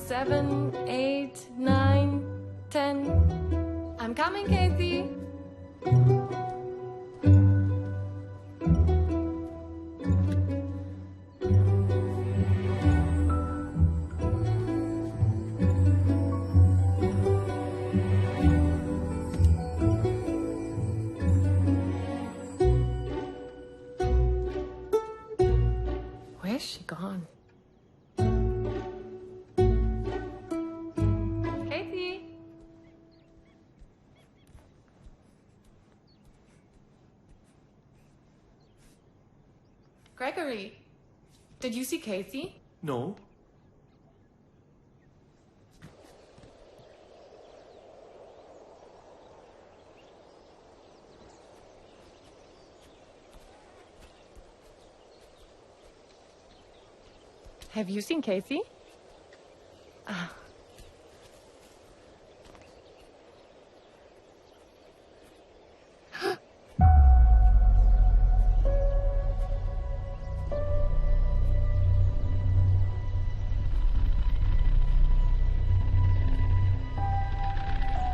7, 8, 9, 10. I'm coming, Casey. Where's she gone? Gregory, did you see Casey? No. Have you seen Casey?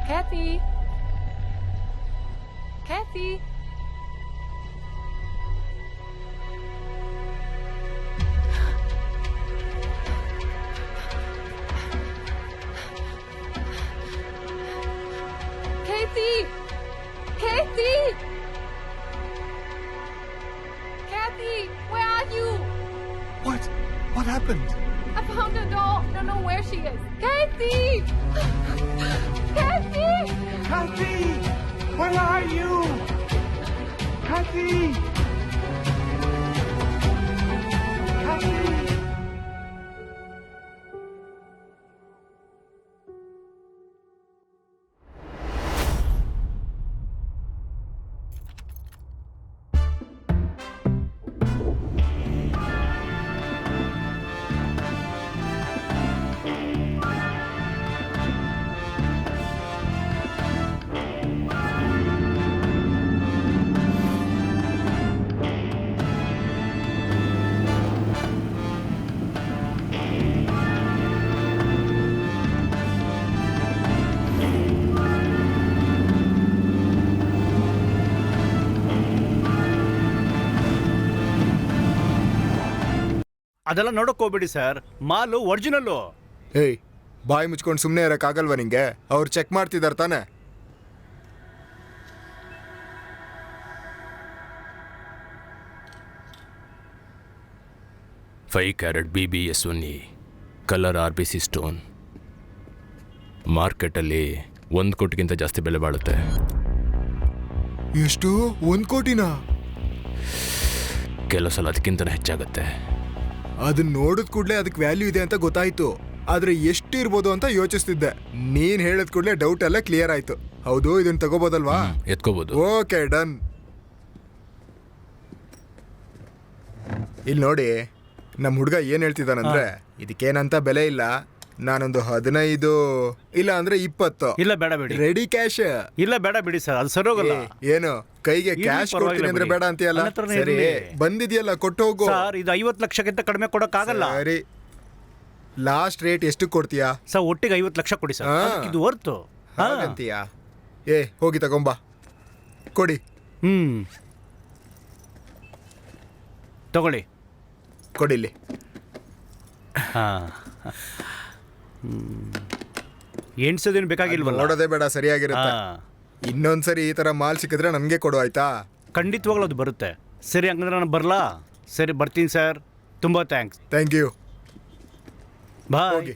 Kathy? Kathy? Kathy! Kathy! Kathy, where are you? What? What happened? I found her doll. Don't know where she is. Kathy! Kathy! Kathy! Where are you? Kathy! Kathy! ಅದೆಲ್ಲ ನೋಡಕ್ ಹೋಗ್ಬೇಡಿ sir, ಮಾಲು original. ಏಯ್, ಬಾಯಿ ಮುಚ್ಕೊಂಡು ಸುಮ್ಮನೆ ಇರೋಕ್ಕಾಗಲ್ವ ನಿಂಗೆ? ಅವ್ರು check ಮಾಡ್ತಿದ್ದಾರೆ ತಾನೆ? Five carrot BBS1E colour RBC stone ಮಾರ್ಕೆಟಲ್ಲಿ 1 ಕೋಟಿಗಿಂತ ಜಾಸ್ತಿ ಬೆಲೆ ಬಾಳುತ್ತೆ. ಎಷ್ಟು? 1 ಕೋಟಿನಾ? ಕೆಲವು ಸಲ ಅದಕ್ಕಿಂತ ಹೆಚ್ಚಾಗುತ್ತೆ. ಅದನ್ನ ನೋಡಿದ ಕೂಡಲೇ ಅದಕ್ಕೆ ವ್ಯಾಲ್ಯೂ ಇದೆ ಅಂತ ಗೊತ್ತಾಯ್ತು, ಆದ್ರೆ ಎಷ್ಟು ಇರ್ಬೋದು ಅಂತ ಯೋಚಿಸ್ತಿದ್ದೆ. ನೀನ್ ಹೇಳಿದ ಕೂಡಲೇ ಡೌಟ್ ಎಲ್ಲ ಕ್ಲಿಯರ್ ಆಯ್ತು. ಹೌದು, ಇದನ್ನ ತಗೋಬೋದಲ್ವಾ? ಎತ್ಕೋಬಹುದು. Okay, done. ಇಲ್ಲಿ ನೋಡಿ, ನಮ್ಮ ಹುಡುಗ ಏನ್ ಹೇಳ್ತಿದ್ದಾನಂದ್ರೆ, ಇದಕ್ಕೇನಂತ ಬೆಲೆ ಇಲ್ಲ, ನಾನೊಂದು 15 ಇಲ್ಲ ಅಂದ್ರೆ 20. ಇಲ್ಲ ಬೇಡ ಬಿಡಿ. Ready cash? ಇಲ್ಲ ಬೇಡ ಬಿಡಿ ಸರ್, ಅದು ಸರೋಗಲ್ಲ. ಏನು ಕೈಗೆ ಕ್ಯಾಶ್ ಕೊಡ್ತೀನಿ ಅಂದ್ರೆ ಬೇಡ ಅಂತೀಯಲ್ಲ? ಸರಿ, ಬಂದಿದ್ಯಲ್ಲ ಕೊಟ್ಟು ಹೋಗು. ಸರ್, ಇದು 50 ಲಕ್ಷಕ್ಕಿಂತ ಕಡಿಮೆ ಕೊಡಕ್ಕಾಗಲ್ಲ. ಸರಿ, ಲಾಸ್ಟ್ ರೇಟ್ ಎಷ್ಟು ಕೊಡ್ತೀಯಾ? ಸರ್, ಒಟ್ಟಿಗೆ 50 ಲಕ್ಷ ಕೊಡಿ ಸರ್, ಇದು ಹೊರ್ತು ಅಂತೀಯಾ? ಹೋಗಿ ತಗೊಂಬಾ, ಕೊಡಿ. ತಗೊಳ್ಳಿ, ಕೊಡಿಲ್ಲಿ. ಎಣ್ಸೋದೇನು ಬೇಕಾಗಿಲ್ವಲ್ಲ? ನೋಡೋದೇ ಬೇಡ, ಸರಿಯಾಗಿರುತ್ತೆ. ಇನ್ನೊಂದ್ಸರಿ ಈ ತರ ಮಾಲ್ ಸಿಕ್ಕಿದ್ರೆ ನನ್ಗೆ ಕೊಡು, ಆಯ್ತಾ? ಖಂಡಿತವಾಗ್ಲೂ ಅದು ಬರುತ್ತೆ. ಸರಿ, ಹಂಗಂದ್ರೆ ನಾನು ಬರಲಾ? ಸರಿ, ಬರ್ತೀನಿ ಸರ್, ತುಂಬ thanks. Thank you. Bye.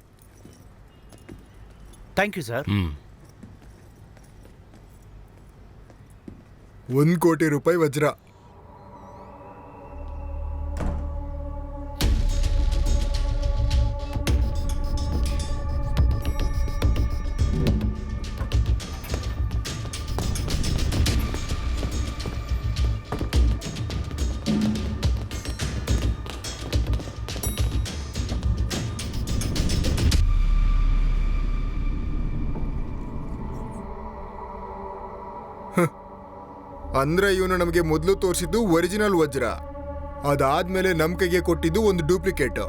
Thank you sir. 1 ಕೋಟಿ ರೂಪಾಯಿ ವಜ್ರ. ಅಂದ್ರೆ ಇವನು ನಮಗೆ ಮೊದಲು ತೋರಿಸಿದ್ದು ಒರಿಜಿನಲ್ ವಜ್ರ, ಅದಾದ್ಮೇಲೆ ನಮ್ ಕೈಗೆ ಕೊಟ್ಟಿದ್ದು ಒಂದು ಡೂಪ್ಲಿಕೇಟ್.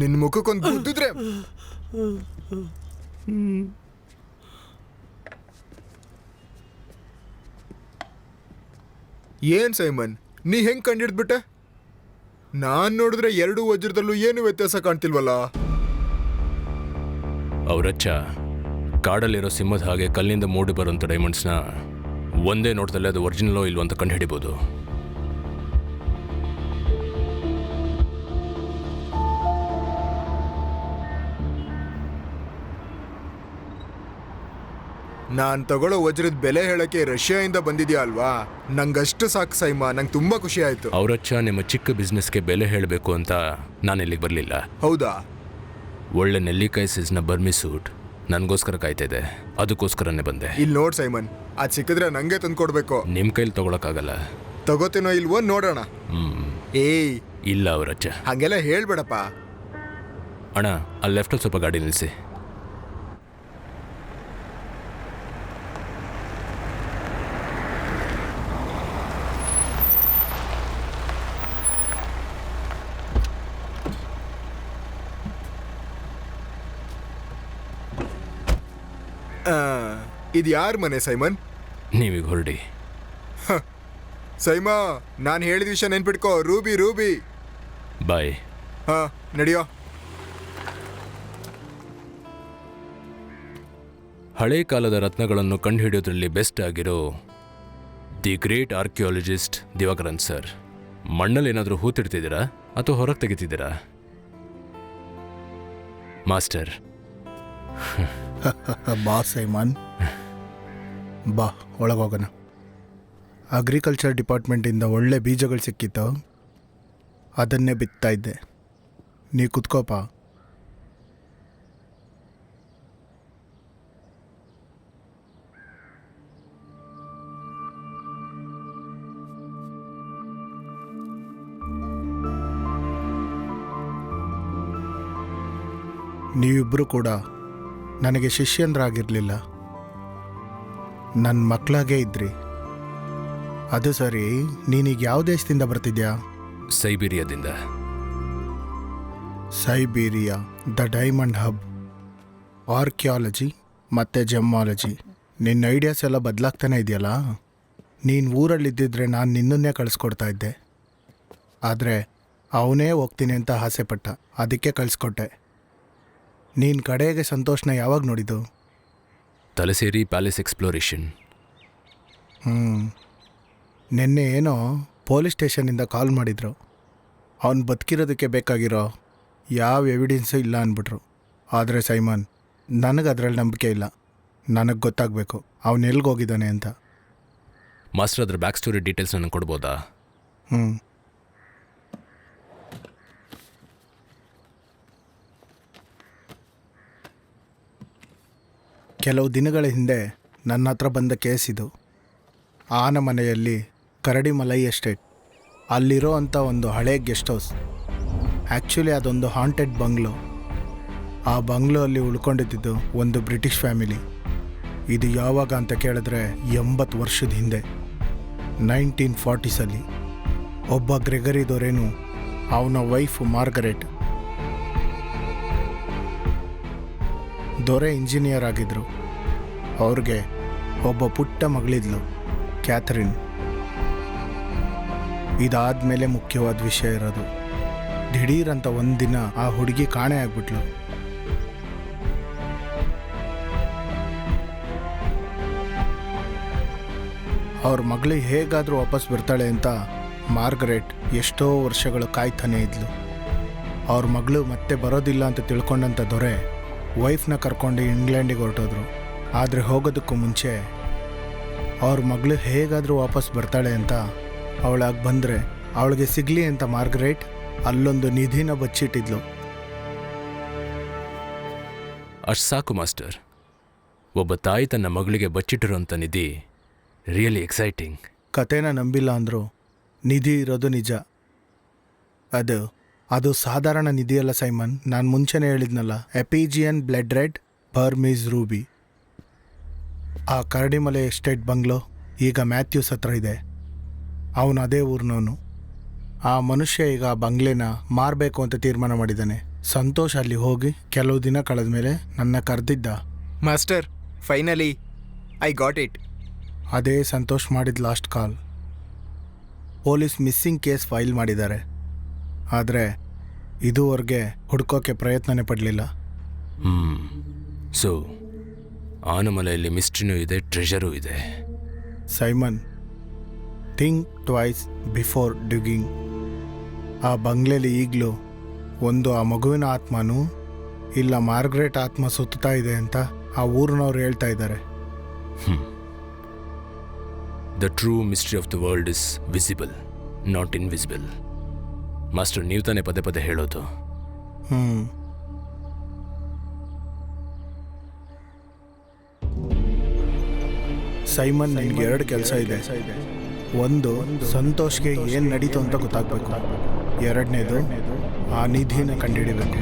ನಿನ್ ಮುಖಕ್ಕೊಂದು ಗುದ್ದಿದ್ರೆ ಏನ್ ಸೈಮನ್, ನೀ ಹೆಂಗ್ ಕಂಡಿಡ್ಬಿಟ್ಟೆ? ನಾನ್ ನೋಡಿದ್ರೆ ಎರಡು ವಜ್ರದಲ್ಲೂ ಏನು ವ್ಯತ್ಯಾಸ ಕಾಣ್ತಿಲ್ವಲ್ಲ. ಅವರಚ್ಚ ಕಾಡಲ್ಲಿರೋ ಸಿಂಹದ ಹಾಗೆ ಕಲ್ಲಿಂದ ಮೂಡಿ ಬರುವಂಥ ಡೈಮಂಡ್ಸ್ನ ಒಂದೇ ನೋಟದಲ್ಲಿ ಅದು ಒರಿಜಿನಲೋ ಇಲ್ವೋ ಅಂತ ಕಂಡು ಹಿಡಿಬೋದು. ನಾನ್ ತಗೊಳ್ಳೋ ವಜ್ರದ ಬೆಲೆ ಹೇಳಕ್ಕೆ ರಷ್ಯಾದಿಂದ ಬಂದಿದ್ಯಾ ಅಲ್ವಾ, ನಂಗಷ್ಟು ಸಾಕು ಸೈಮಾ, ನಂಗೆ ತುಂಬಾ ಖುಷಿ ಆಯ್ತು. ಅವರಚ್ಚ ನಿಮ್ಮ ಚಿಕ್ಕ ಬಿಸ್ನೆಸ್ಗೆ ಬೆಲೆ ಹೇಳಬೇಕು ಅಂತ ನಾನು ಇಲ್ಲಿಗೆ ಬರಲಿಲ್ಲ. ಹೌದಾ? ಒಳ್ಳೆ ನೆಲ್ಲಿಕಾಯಿ ಸೈಜ್ನ ಬರ್ಮಿ ಸೂಟ್ ನನಗೋಸ್ಕರ ಕಾಯ್ತಿದೆ, ಅದಕ್ಕೋಸ್ಕರನೇ ಬಂದೆ. ಇಲ್ಲಿ ನೋಡ್ ಸೈಮನ್, ಅದ್ ಸಿಕ್ಕಿದ್ರೆ ನಂಗೆ ತಂದು ಕೊಡ್ಬೇಕು. ನಿಮ್ಮ ಕೈಲಿ ತಗೊಳಕ್ಕಾಗಲ್ಲ. ತಗೋತೀನೋ ಇಲ್ವೋ ನೋಡೋಣ. ಏಯ್ ಇಲ್ಲ ಅವರಚ್ಚ, ಹಂಗೆಲ್ಲ ಹೇಳ್ಬೇಡಪ್ಪ. ಅಣ್ಣ ಅಲ್ಲಿ ಲೆಫ್ಟಲ್ಲಿ ಸ್ವಲ್ಪ ಗಾಡಿ ನಿಲ್ಲಿಸಿ. ಇದು ಯಾರ ಮನೆ ಸೈಮನ್? ನೀವೀಗ ಹೊರಡಿ. ಸೈಮಾ, ನಾನು ಹೇಳಿದ ವಿಷಯ ನೆನ್ಪಿಟ್ಕೋ. Ruby Ruby. ಬಾಯ್. ಹಾ, ನಡಿಯೋ. ಹಳೆ ಕಾಲದ ರತ್ನಗಳನ್ನು ಕಂಡುಹಿಡಿಯೋದ್ರಲ್ಲಿ ಬೆಸ್ಟ್ ಆಗಿರೋ the great archaeologist Divakaran sir. ಮಣ್ಣಲ್ಲಿ ಏನಾದರೂ ಹೂತಿಡ್ತಿದ್ದೀರಾ ಅಥವಾ ಹೊರಗೆ ತೆಗಿತಿದ್ದೀರಾ ಮಾಸ್ಟರ್? ಬಾ ಸೈಮನ್, ಬಾ ಒಳಗೋಗೋಣ. ಅಗ್ರಿಕಲ್ಚರ್ ಡಿಪಾರ್ಟ್ಮೆಂಟಿಂದ ಒಳ್ಳೆ ಬೀಜಗಳು ಸಿಕ್ಕಿತ್ತು, ಅದನ್ನೇ ಬಿತ್ತಾ ಇದ್ದೆ. ನೀ ಕುತ್ಕೋಪ. ನೀವಿಬ್ಬರು ಕೂಡ ನನಗೆ ಶಿಷ್ಯಂದ್ರಾಗಿರಲಿಲ್ಲ, ನನ್ನ ಮಕ್ಕಳಾಗೇ ಇದ್ರಿ. ಅದು ಸರಿ, ನೀನೀಗ ಯಾವ ದೇಶದಿಂದ ಬರ್ತಿದ್ಯಾ? ಸೈಬೀರಿಯಾದಿಂದ. Siberia, the diamond hub, archaeology ಮತ್ತು ಜೆಮ್ಮಾಲಜಿ. ನಿನ್ನ ಐಡಿಯಾಸ್ ಎಲ್ಲ ಬದಲಾಗ್ತಾನೆ ಇದೆಯಲ್ಲ. ನೀನು ಊರಲ್ಲಿದ್ದಿದ್ರೆ ನಾನು ನಿನ್ನನ್ನೇ ಕಳಿಸ್ಕೊಡ್ತಾ ಇದ್ದೆ, ಆದರೆ ಅವನೇ ಹೋಗ್ತೀನಿ ಅಂತ ಆಸೆಪಟ್ಟ, ಅದಕ್ಕೆ ಕಳಿಸ್ಕೊಟ್ಟೆ. ನೀನು ಕಡೆಗೆ ಸಂತೋಷನ ಯಾವಾಗ ನೋಡಿದ್ದು? ತಲಸೇರಿ ಪ್ಯಾಲೇಸ್ ಎಕ್ಸ್ಪ್ಲೋರೇಷನ್. ನಿನ್ನೆ ಏನೋ ಪೊಲೀಸ್ ಸ್ಟೇಷನಿಂದ ಕಾಲ್ ಮಾಡಿದ್ರು. ಅವನು ಬದುಕಿರೋದಕ್ಕೆ ಬೇಕಾಗಿರೋ ಯಾವ ಎವಿಡೆನ್ಸು ಇಲ್ಲ ಅಂದ್ಬಿಟ್ರು. ಆದರೆ ಸೈಮನ್, ನನಗೆ ಅದರಲ್ಲಿ ನಂಬಿಕೆ ಇಲ್ಲ. ನನಗೆ ಗೊತ್ತಾಗಬೇಕು ಅವನು ಎಲ್ಲಿಗೋಗಿದ್ದಾನೆ ಅಂತ. ಮಾಸ್ಟರ್, ಅದ್ರ ಬ್ಯಾಕ್ ಸ್ಟೋರಿ ಡೀಟೇಲ್ಸ್ ನನಗೆ ಕೊಡ್ಬೋದಾ? ಕೆಲವು ದಿನಗಳ ಹಿಂದೆ ನನ್ನ ಹತ್ರ ಬಂದ ಕೇಸ್ ಇದು. ಆನ ಮನೆಯಲ್ಲಿ ಕರಡಿಮಲೈ ಎಸ್ಟೇಟ್, ಅಲ್ಲಿರೋ ಅಂಥ ಒಂದು ಹಳೆ ಗೆಸ್ಟ್ ಹೌಸ್. ಆ್ಯಕ್ಚುಲಿ ಅದೊಂದು ಹಾಂಟೆಡ್ ಬಂಗ್ಲೋ. ಆ ಬಂಗ್ಲೋ ಅಲ್ಲಿ ಉಳ್ಕೊಂಡಿದ್ದು ಒಂದು ಬ್ರಿಟಿಷ್ ಫ್ಯಾಮಿಲಿ. ಇದು ಯಾವಾಗ ಅಂತ ಕೇಳಿದ್ರೆ 80 ವರ್ಷದ ಹಿಂದೆ, 1940s. ಒಬ್ಬ ಗ್ರೆಗರಿ ದೊರೆನು ಅವನ ವೈಫ್ ಮಾರ್ಗರೆಟ್. ದೊರೆ ಇಂಜಿನಿಯರ್ ಆಗಿದ್ರು. ಅವ್ರಿಗೆ ಒಬ್ಬ ಪುಟ್ಟ ಮಗಳಿದ್ಲು, ಕ್ಯಾಥರಿನ್. ಇದಾದ್ಮೇಲೆ ಮುಖ್ಯವಾದ ವಿಷಯ ಇರೋದು. ದಿಢೀರಂತ ಒಂದಿನ ಆ ಹುಡುಗಿ ಕಾಣೆ ಆಗ್ಬಿಟ್ಲು. ಅವ್ರ ಮಗಳಿಗೆ ಹೇಗಾದರೂ ವಾಪಸ್ ಬರ್ತಾಳೆ ಅಂತ ಮಾರ್ಗರೆಟ್ ಎಷ್ಟೋ ವರ್ಷಗಳು ಕಾಯ್ತಾನೆ ಇದ್ಲು. ಅವ್ರ ಮಗಳು ಮತ್ತೆ ಬರೋದಿಲ್ಲ ಅಂತ ತಿಳ್ಕೊಂಡಂಥ ದೊರೆ ವೈಫ್ನ ಕರ್ಕೊಂಡು ಇಂಗ್ಲೆಂಡಿಗೆ ಹೊರಟೋದ್ರು. ಆದರೆ ಹೋಗೋದಕ್ಕೂ ಮುಂಚೆ ಅವ್ರ ಮಗಳು ಹೇಗಾದರೂ ವಾಪಸ್ ಬರ್ತಾಳೆ ಅಂತ, ಅವಳಾಗಿ ಬಂದರೆ ಅವಳಿಗೆ ಸಿಗಲಿ ಅಂತ ಮಾರ್ಗರೇಟ್ ಅಲ್ಲೊಂದು ನಿಧಿನ ಬಚ್ಚಿಟ್ಟಿದ್ಲು. ಅಷ್ಟು ಸಾಕು ಮಾಸ್ಟರ್. ಒಬ್ಬ ತಾಯಿ ತನ್ನ ಮಗಳಿಗೆ ಬಚ್ಚಿಟ್ಟಿರೋಂಥ ನಿಧಿ ರಿಯಲಿ ಎಕ್ಸೈಟಿಂಗ್. ಕತೆನ ನಂಬಿಲ್ಲ ಅಂದರು, ನಿಧಿ ಇರೋದು ನಿಜ. ಅದು ಸಾಧಾರಣ ನಿಧಿಯಲ್ಲ ಸೈಮನ್. ನಾನು ಮುಂಚೆನೇ ಹೇಳಿದ್ನಲ್ಲ, ಎಪಿಜಿಯನ್ ಬ್ಲಡ್ ರೆಡ್ ಬರ್ಮೀಸ್ ರೂಬಿ. ಆ ಕರಡಿಮಲೆ ಎಸ್ಟೇಟ್ ಬಂಗ್ಲೋ ಈಗ ಮ್ಯಾಥ್ಯೂಸ್ ಹತ್ರ ಇದೆ. ಅವನು ಅದೇ ಊರಿನವನು. ಆ ಮನುಷ್ಯ ಈಗ ಆ ಬಂಗ್ಲೆನ ಮಾರಬೇಕು ಅಂತ ತೀರ್ಮಾನ ಮಾಡಿದ್ದಾನೆ. ಸಂತೋಷ್ ಅಲ್ಲಿ ಹೋಗಿ ಕೆಲವು ದಿನ ಕಳೆದ ಮೇಲೆ ನನ್ನ ಕರೆದಿದ್ದ. Master, finally I got it. ಅದೇ ಸಂತೋಷ್ ಮಾಡಿದ last call. Police missing case file ಮಾಡಿದ್ದಾರೆ. ಆದರೆ ಇದುವರೆಗೆ ಹುಡ್ಕೋಕೆ ಪ್ರಯತ್ನನೇ ಪಡಲಿಲ್ಲ. ಸೊ ಆನಮಲೆಯಲ್ಲಿ ಮಿಸ್ಟ್ರಿನೂ ಇದೆ, ಟ್ರೆಷರೂ ಇದೆ. Simon, think twice before digging. ಆ ಬಂಗ್ಲೆಲಿ ಈಗಲೂ ಒಂದು ಆ ಮಗುವಿನ ಆತ್ಮನೂ ಇಲ್ಲ ಮಾರ್ಗ್ರೆಟ್ ಆತ್ಮ ಸುತ್ತಾ ಇದೆ ಅಂತ ಆ ಊರಿನವ್ರು ಹೇಳ್ತಾ ಇದ್ದಾರೆ. The true mystery of the world is visible, not invisible. Master, ನೀವು ತಾನೇ ಪದೇ ಪದೇ ಹೇಳೋದು. ಸೈಮನ್, ನಿನಗೆ 2 ಕೆಲಸ ಇದೆ. ಒಂದು, ಸಂತೋಷ್ಗೆ ಏನು ನಡೀತು ಅಂತ ಗೊತ್ತಾಗಬೇಕು. 2ನೇದು, ಆ ನಿಧಿನ ಕಂಡುಹಿಡಿಬೇಕು.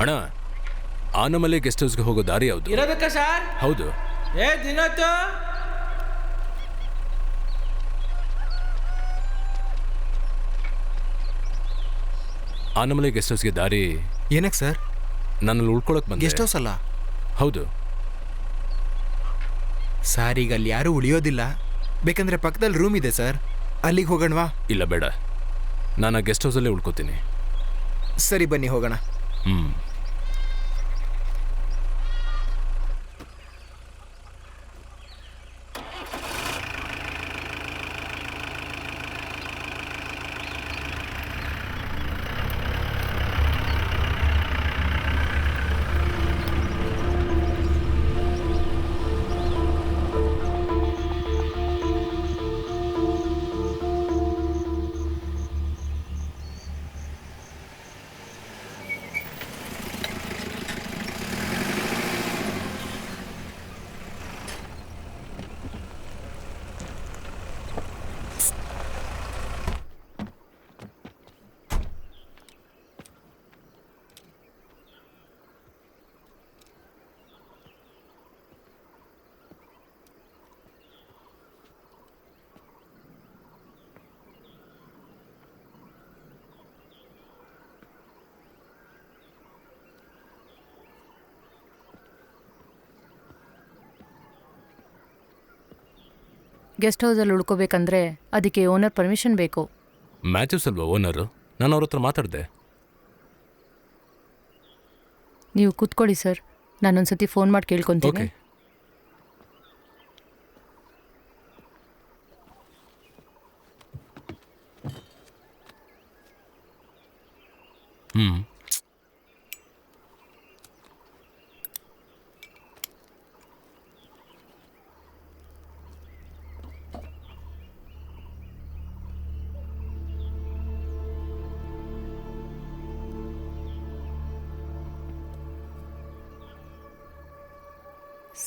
ಅಣ್ಣ, ಆನಮಲೆ ಗೆಸ್ಟ್ ಹೌಸ್ಗೆ ಹೋಗೋ ದಾರಿ ಯಾವುದು? ಇರೋದಕ್ಕ ಸರ್? ಹೌದು. ದಿನತ್ತು ಆನಮಲೆ ಗೆಸ್ಟ್ ಹೌಸ್ಗೆ ದಾರಿ ಏನಕ್ಕೆ ಸರ್? ನನ್ನಲ್ಲಿ ಉಳ್ಕೊಳಕ್ ಬಂದೆ. ಗೆಸ್ಟ್ ಹೌಸ್ ಅಲ್ಲ? ಹೌದು ಸರ್, ಈಗ ಅಲ್ಲಿ ಯಾರೂ ಉಳಿಯೋದಿಲ್ಲ. ಬೇಕಂದ್ರೆ ಪಕ್ಕದಲ್ಲಿ ರೂಮ್ ಇದೆ ಸರ್, ಅಲ್ಲಿಗೆ ಹೋಗೋಣವಾ? ಇಲ್ಲ, ಬೇಡ. ನಾನು ಆ ಗೆಸ್ಟ್ ಹೌಸಲ್ಲೇ ಉಳ್ಕೋತೀನಿ. ಸರಿ, ಬನ್ನಿ ಹೋಗೋಣ. ಗೆಸ್ಟ್ ಹೌಸಲ್ಲಿ ಉಳ್ಕೋಬೇಕಂದ್ರೆ ಅದಕ್ಕೆ ಓನರ್ ಪರ್ಮಿಷನ್ ಬೇಕು. ಮ್ಯಾಥ್ಯೂಸ್ ಅಲ್ವಾ ಓನರು? ನಾನು ಅವ್ರ ಹತ್ರ ಮಾತಾಡಿದೆ. ನೀವು ಕೂತ್ಕೊಳ್ಳಿ ಸರ್, ನಾನೊಂದ್ಸತಿ ಫೋನ್ ಮಾಡಿ ಕೇಳ್ಕೊತೀನಿ. ಓಕೆ.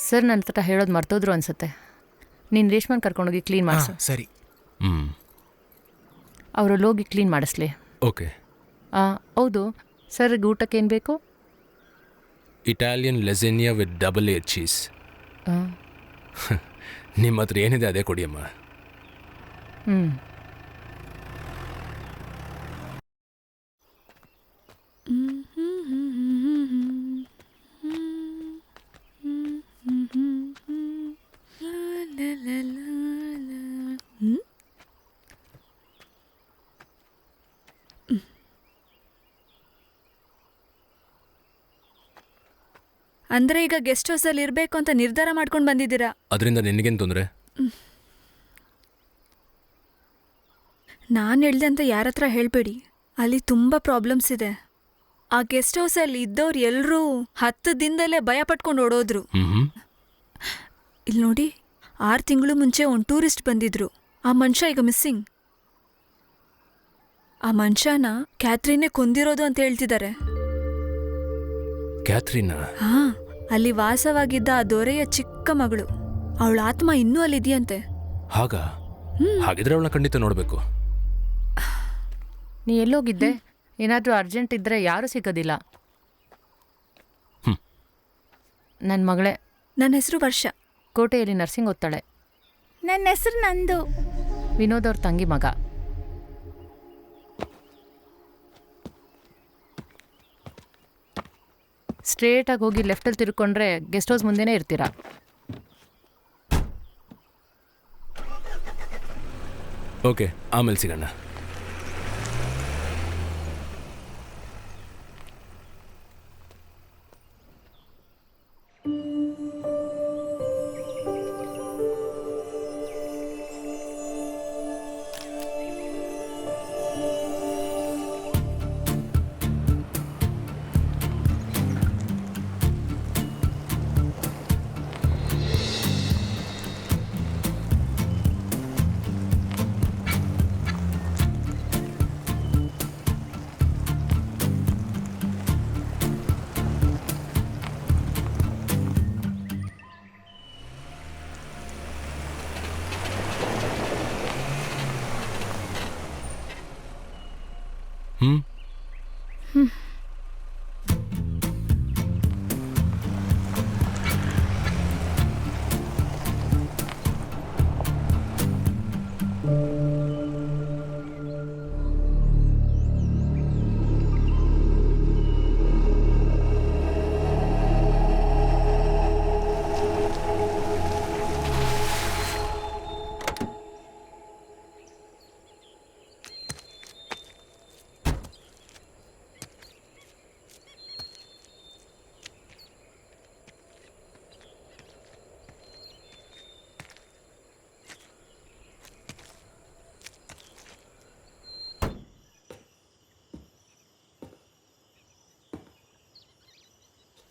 ಸರ್, ನನ್ನ ಹತ್ರ ಹೇಳೋದು ಮರ್ತೋದ್ರು ಅನ್ಸುತ್ತೆ. ನೀನು ರೇಷ್ಮನ್ ಕರ್ಕೊಂಡೋಗಿ ಕ್ಲೀನ್ ಮಾಡಿಸು. ಸರಿ. ಅವರಲ್ಲಿ ಹೋಗಿ ಕ್ಲೀನ್ ಮಾಡಿಸ್ಲಿ. ಓಕೆ. ಹೌದು ಸರ್, ಊಟಕ್ಕೆ ಏನು ಬೇಕು? Italian lasagna with double air cheese. ನಿಮ್ಮ ಹತ್ರ ಏನಿದೆ ಅದೇ ಕೊಡಿಯಮ್ಮ. ಅಂದ್ರೆ ಈಗ ಗೆಸ್ಟ್ ಹೌಸಲ್ಲಿ ಇರಬೇಕು ಅಂತ ನಿರ್ಧಾರ ಮಾಡ್ಕೊಂಡು ಬಂದಿದ್ದೀರಾ? ಅದರಿಂದ ನಿನಗೇನು ತೊಂದರೆ? ನಾನು ಹೇಳ್ದೆ ಅಂತ ಯಾರ ಹತ್ರ ಹೇಳಬೇಡಿ. ಅಲ್ಲಿ ತುಂಬ ಪ್ರಾಬ್ಲಮ್ಸ್ ಇದೆ. ಆ ಗೆಸ್ಟ್ ಹೌಸಲ್ಲಿ ಇದ್ದವ್ರು ಎಲ್ಲರೂ 10 ದಿನದಲ್ಲೇ ಭಯ ಪಟ್ಕೊಂಡು ಓಡೋದ್ರು. ಹ್ಮ್ ಇಲ್ಲಿ ನೋಡಿ, 6 ತಿಂಗಳು ಮುಂಚೆ ಒಂದು ಟೂರಿಸ್ಟ್ ಬಂದಿದ್ರು. ಆ ಮನುಷ್ಯ ಈಗ ಮಿಸ್ಸಿಂಗ್. ಆ ಮನುಷ್ಯನ ಕ್ಯಾಥ್ರೀನೇ ಕೊಂದಿರೋದು ಅಂತ ಹೇಳ್ತಿದ್ದಾರೆ. ಕ್ಯಾಥ್ರೀನಾ? ಹಾ, ಅಲ್ಲಿ ವಾಸವಾಗಿದ್ದ ಆ ದೊರೆಯ ಚಿಕ್ಕ ಮಗಳು. ಅವಳ ಆತ್ಮ ಇನ್ನೂ ಅಲ್ಲಿದೆಯಂತೆ. ಹಾಗ? ಹಾಗಿದ್ರೆ ಅವಳನ್ನ ಖಂಡಿತ ನೋಡ್ಬೇಕು. ನೀ ಎಲ್ಲೋಗಿದ್ದೆ? ಏನಾದರೂ ಅರ್ಜೆಂಟ್ ಇದ್ದರೆ ಯಾರೂ ಸಿಗೋದಿಲ್ಲ. ನನ್ನ ಮಗಳೇ. ನನ್ನ ಹೆಸರು ವರ್ಷ. ಕೋಟೆಯಲ್ಲಿ ನರ್ಸಿಂಗ್ ಓದ್ತಾಳೆ. ನನ್ನ ಹೆಸರು ನಂದು. ವಿನೋದ್ ಅವ್ರ ತಂಗಿ ಮಗ. ಸ್ಟ್ರೇಟಾಗಿ ಹೋಗಿ ಲೆಫ್ಟಲ್ಲಿ ತಿರ್ಕೊಂಡ್ರೆ ಗೆಸ್ಟ್ ಹೌಸ್ ಮುಂದೆನೇ ಇರ್ತೀರಾ. ಓಕೆ, ಆಮೇಲೆ ಸಿಗೋಣ.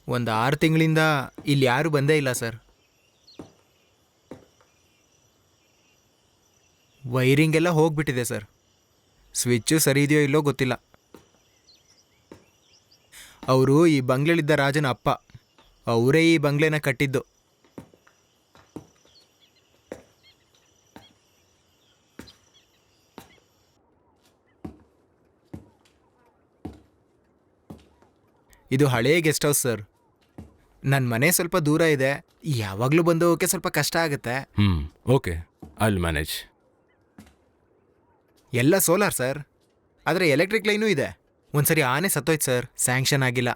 ಒಂದು 6 ತಿಂಗಳಿಂದ ಇಲ್ಲಿ ಯಾರೂ ಬಂದೇ ಇಲ್ಲ ಸರ್. ವೈರಿಂಗ್ ಎಲ್ಲ ಹೋಗ್ಬಿಟ್ಟಿದೆ ಸರ್. ಸ್ವಿಚ್ಚು ಸರಿ ಇದೆಯೋ ಇಲ್ಲೋ ಗೊತ್ತಿಲ್ಲ. ಅವರು ಈ ಬಂಗ್ಲೆಲಿದ್ದ ರಾಜನ ಅಪ್ಪ. ಅವರೇ ಈ ಬಂಗ್ಲೆನ ಕಟ್ಟಿದ್ದು. ಇದು ಹಳೆಯ ಗೆಸ್ಟ್ ಹೌಸ್ ಸರ್. ನನ್ನ ಮನೆ ಸ್ವಲ್ಪ ದೂರ ಇದೆ. ಯಾವಾಗಲೂ ಬಂದು ಹೋಗೋಕ್ಕೆ ಸ್ವಲ್ಪ ಕಷ್ಟ ಆಗುತ್ತೆ. Okay, I will manage. ಎಲ್ಲ ಸೋಲಾರ್ ಸರ್, ಆದರೆ ಎಲೆಕ್ಟ್ರಿಕ್ ಲೈನೂ ಇದೆ. ಒಂದ್ಸರಿ ಆನೆ ಸತ್ತೋಯ್ತು ಸರ್, ಸ್ಯಾಂಕ್ಷನ್ ಆಗಿಲ್ಲ.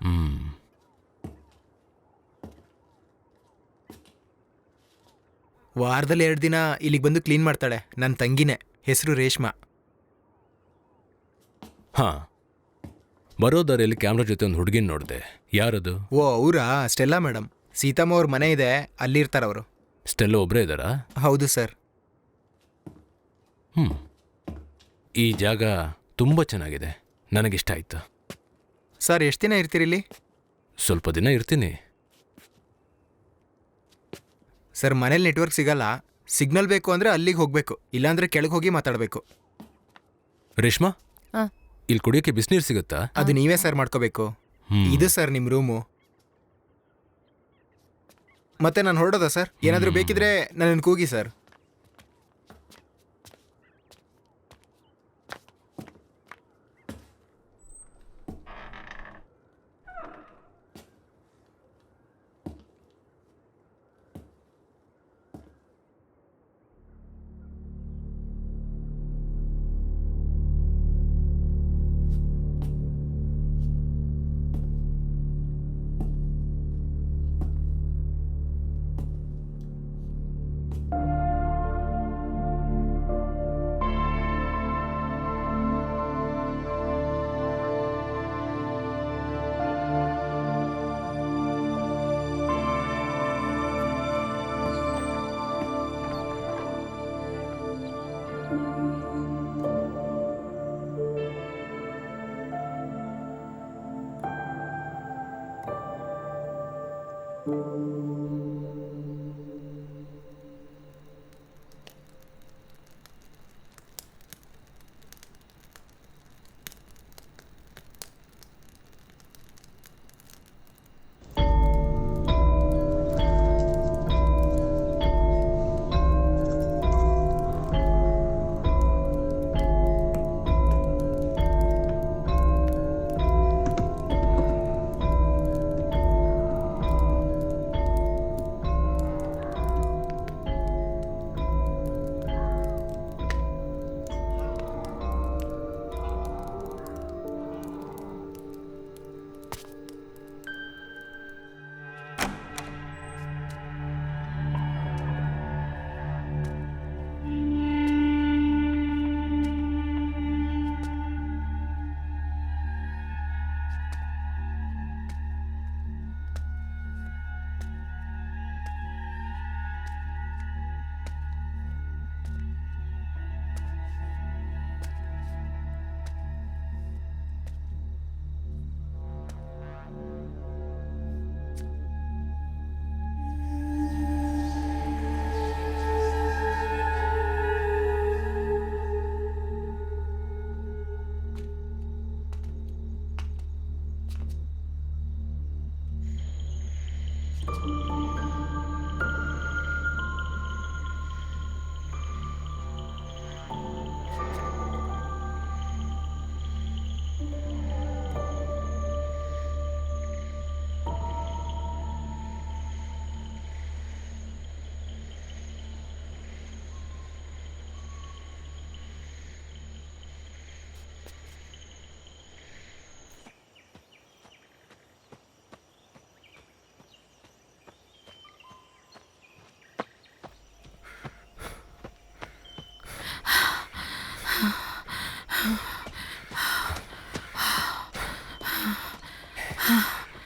ವಾರದಲ್ಲಿ 2 ದಿನ ಇಲ್ಲಿಗೆ ಬಂದು ಕ್ಲೀನ್ ಮಾಡ್ತಾಳೆ ನನ್ನ ತಂಗಿನೇ. ಹೆಸರು ರೇಷ್ಮಾ. ಹಾಂ, ಬರೋದಾರಿಯಲ್ಲಿ ಕ್ಯಾಮ್ರಾ ಜೊತೆ ಒಂದು ಹುಡುಗಿನ ನೋಡಿದೆ. ಯಾರದು? ಓ, ಅವರಾ? Stella madam. ಸೀತಮ್ಮ ಅವ್ರ ಮನೆ ಇದೆ, ಅಲ್ಲಿರ್ತಾರವರು. ಸ್ಟೆಲ್ಲೋ ಒಬ್ಬರೇ ಇದ್ದಾರಾ? ಹೌದು ಸರ್. ಈ ಜಾಗ ತುಂಬ ಚೆನ್ನಾಗಿದೆ, ನನಗಿಷ್ಟ ಆಯಿತು. ಸರ್, ಎಷ್ಟು ದಿನ ಇರ್ತೀರಿಲ್ಲಿ? ಸ್ವಲ್ಪ ದಿನ ಇರ್ತೀನಿ. ಸರ್, ಮನೇಲಿ ನೆಟ್ವರ್ಕ್ ಸಿಗಲ್ಲ. ಸಿಗ್ನಲ್ ಬೇಕು ಅಂದರೆ ಅಲ್ಲಿಗೆ ಹೋಗಬೇಕು, ಇಲ್ಲಾಂದರೆ ಕೆಳಗೆ ಹೋಗಿ ಮಾತಾಡಬೇಕು. ರೇಷ್ಮಾ, ಇಲ್ಲಿ ಕುಡಿಯೋಕ್ಕೆ ಬಿಸಿನೀರು ಸಿಗುತ್ತಾ? ಅದು ನೀವೇ ಸರ್ ಮಾಡ್ಕೋಬೇಕು. ಇದು ಸರ್ ನಿಮ್ಮ ರೂಮು. ಮತ್ತೆ ನಾನು ಹೊರಡೋದಾ ಸರ್? ಏನಾದರೂ ಬೇಕಿದ್ರೆ ನನ್ನನ್ನು ಕೂಗಿ sir.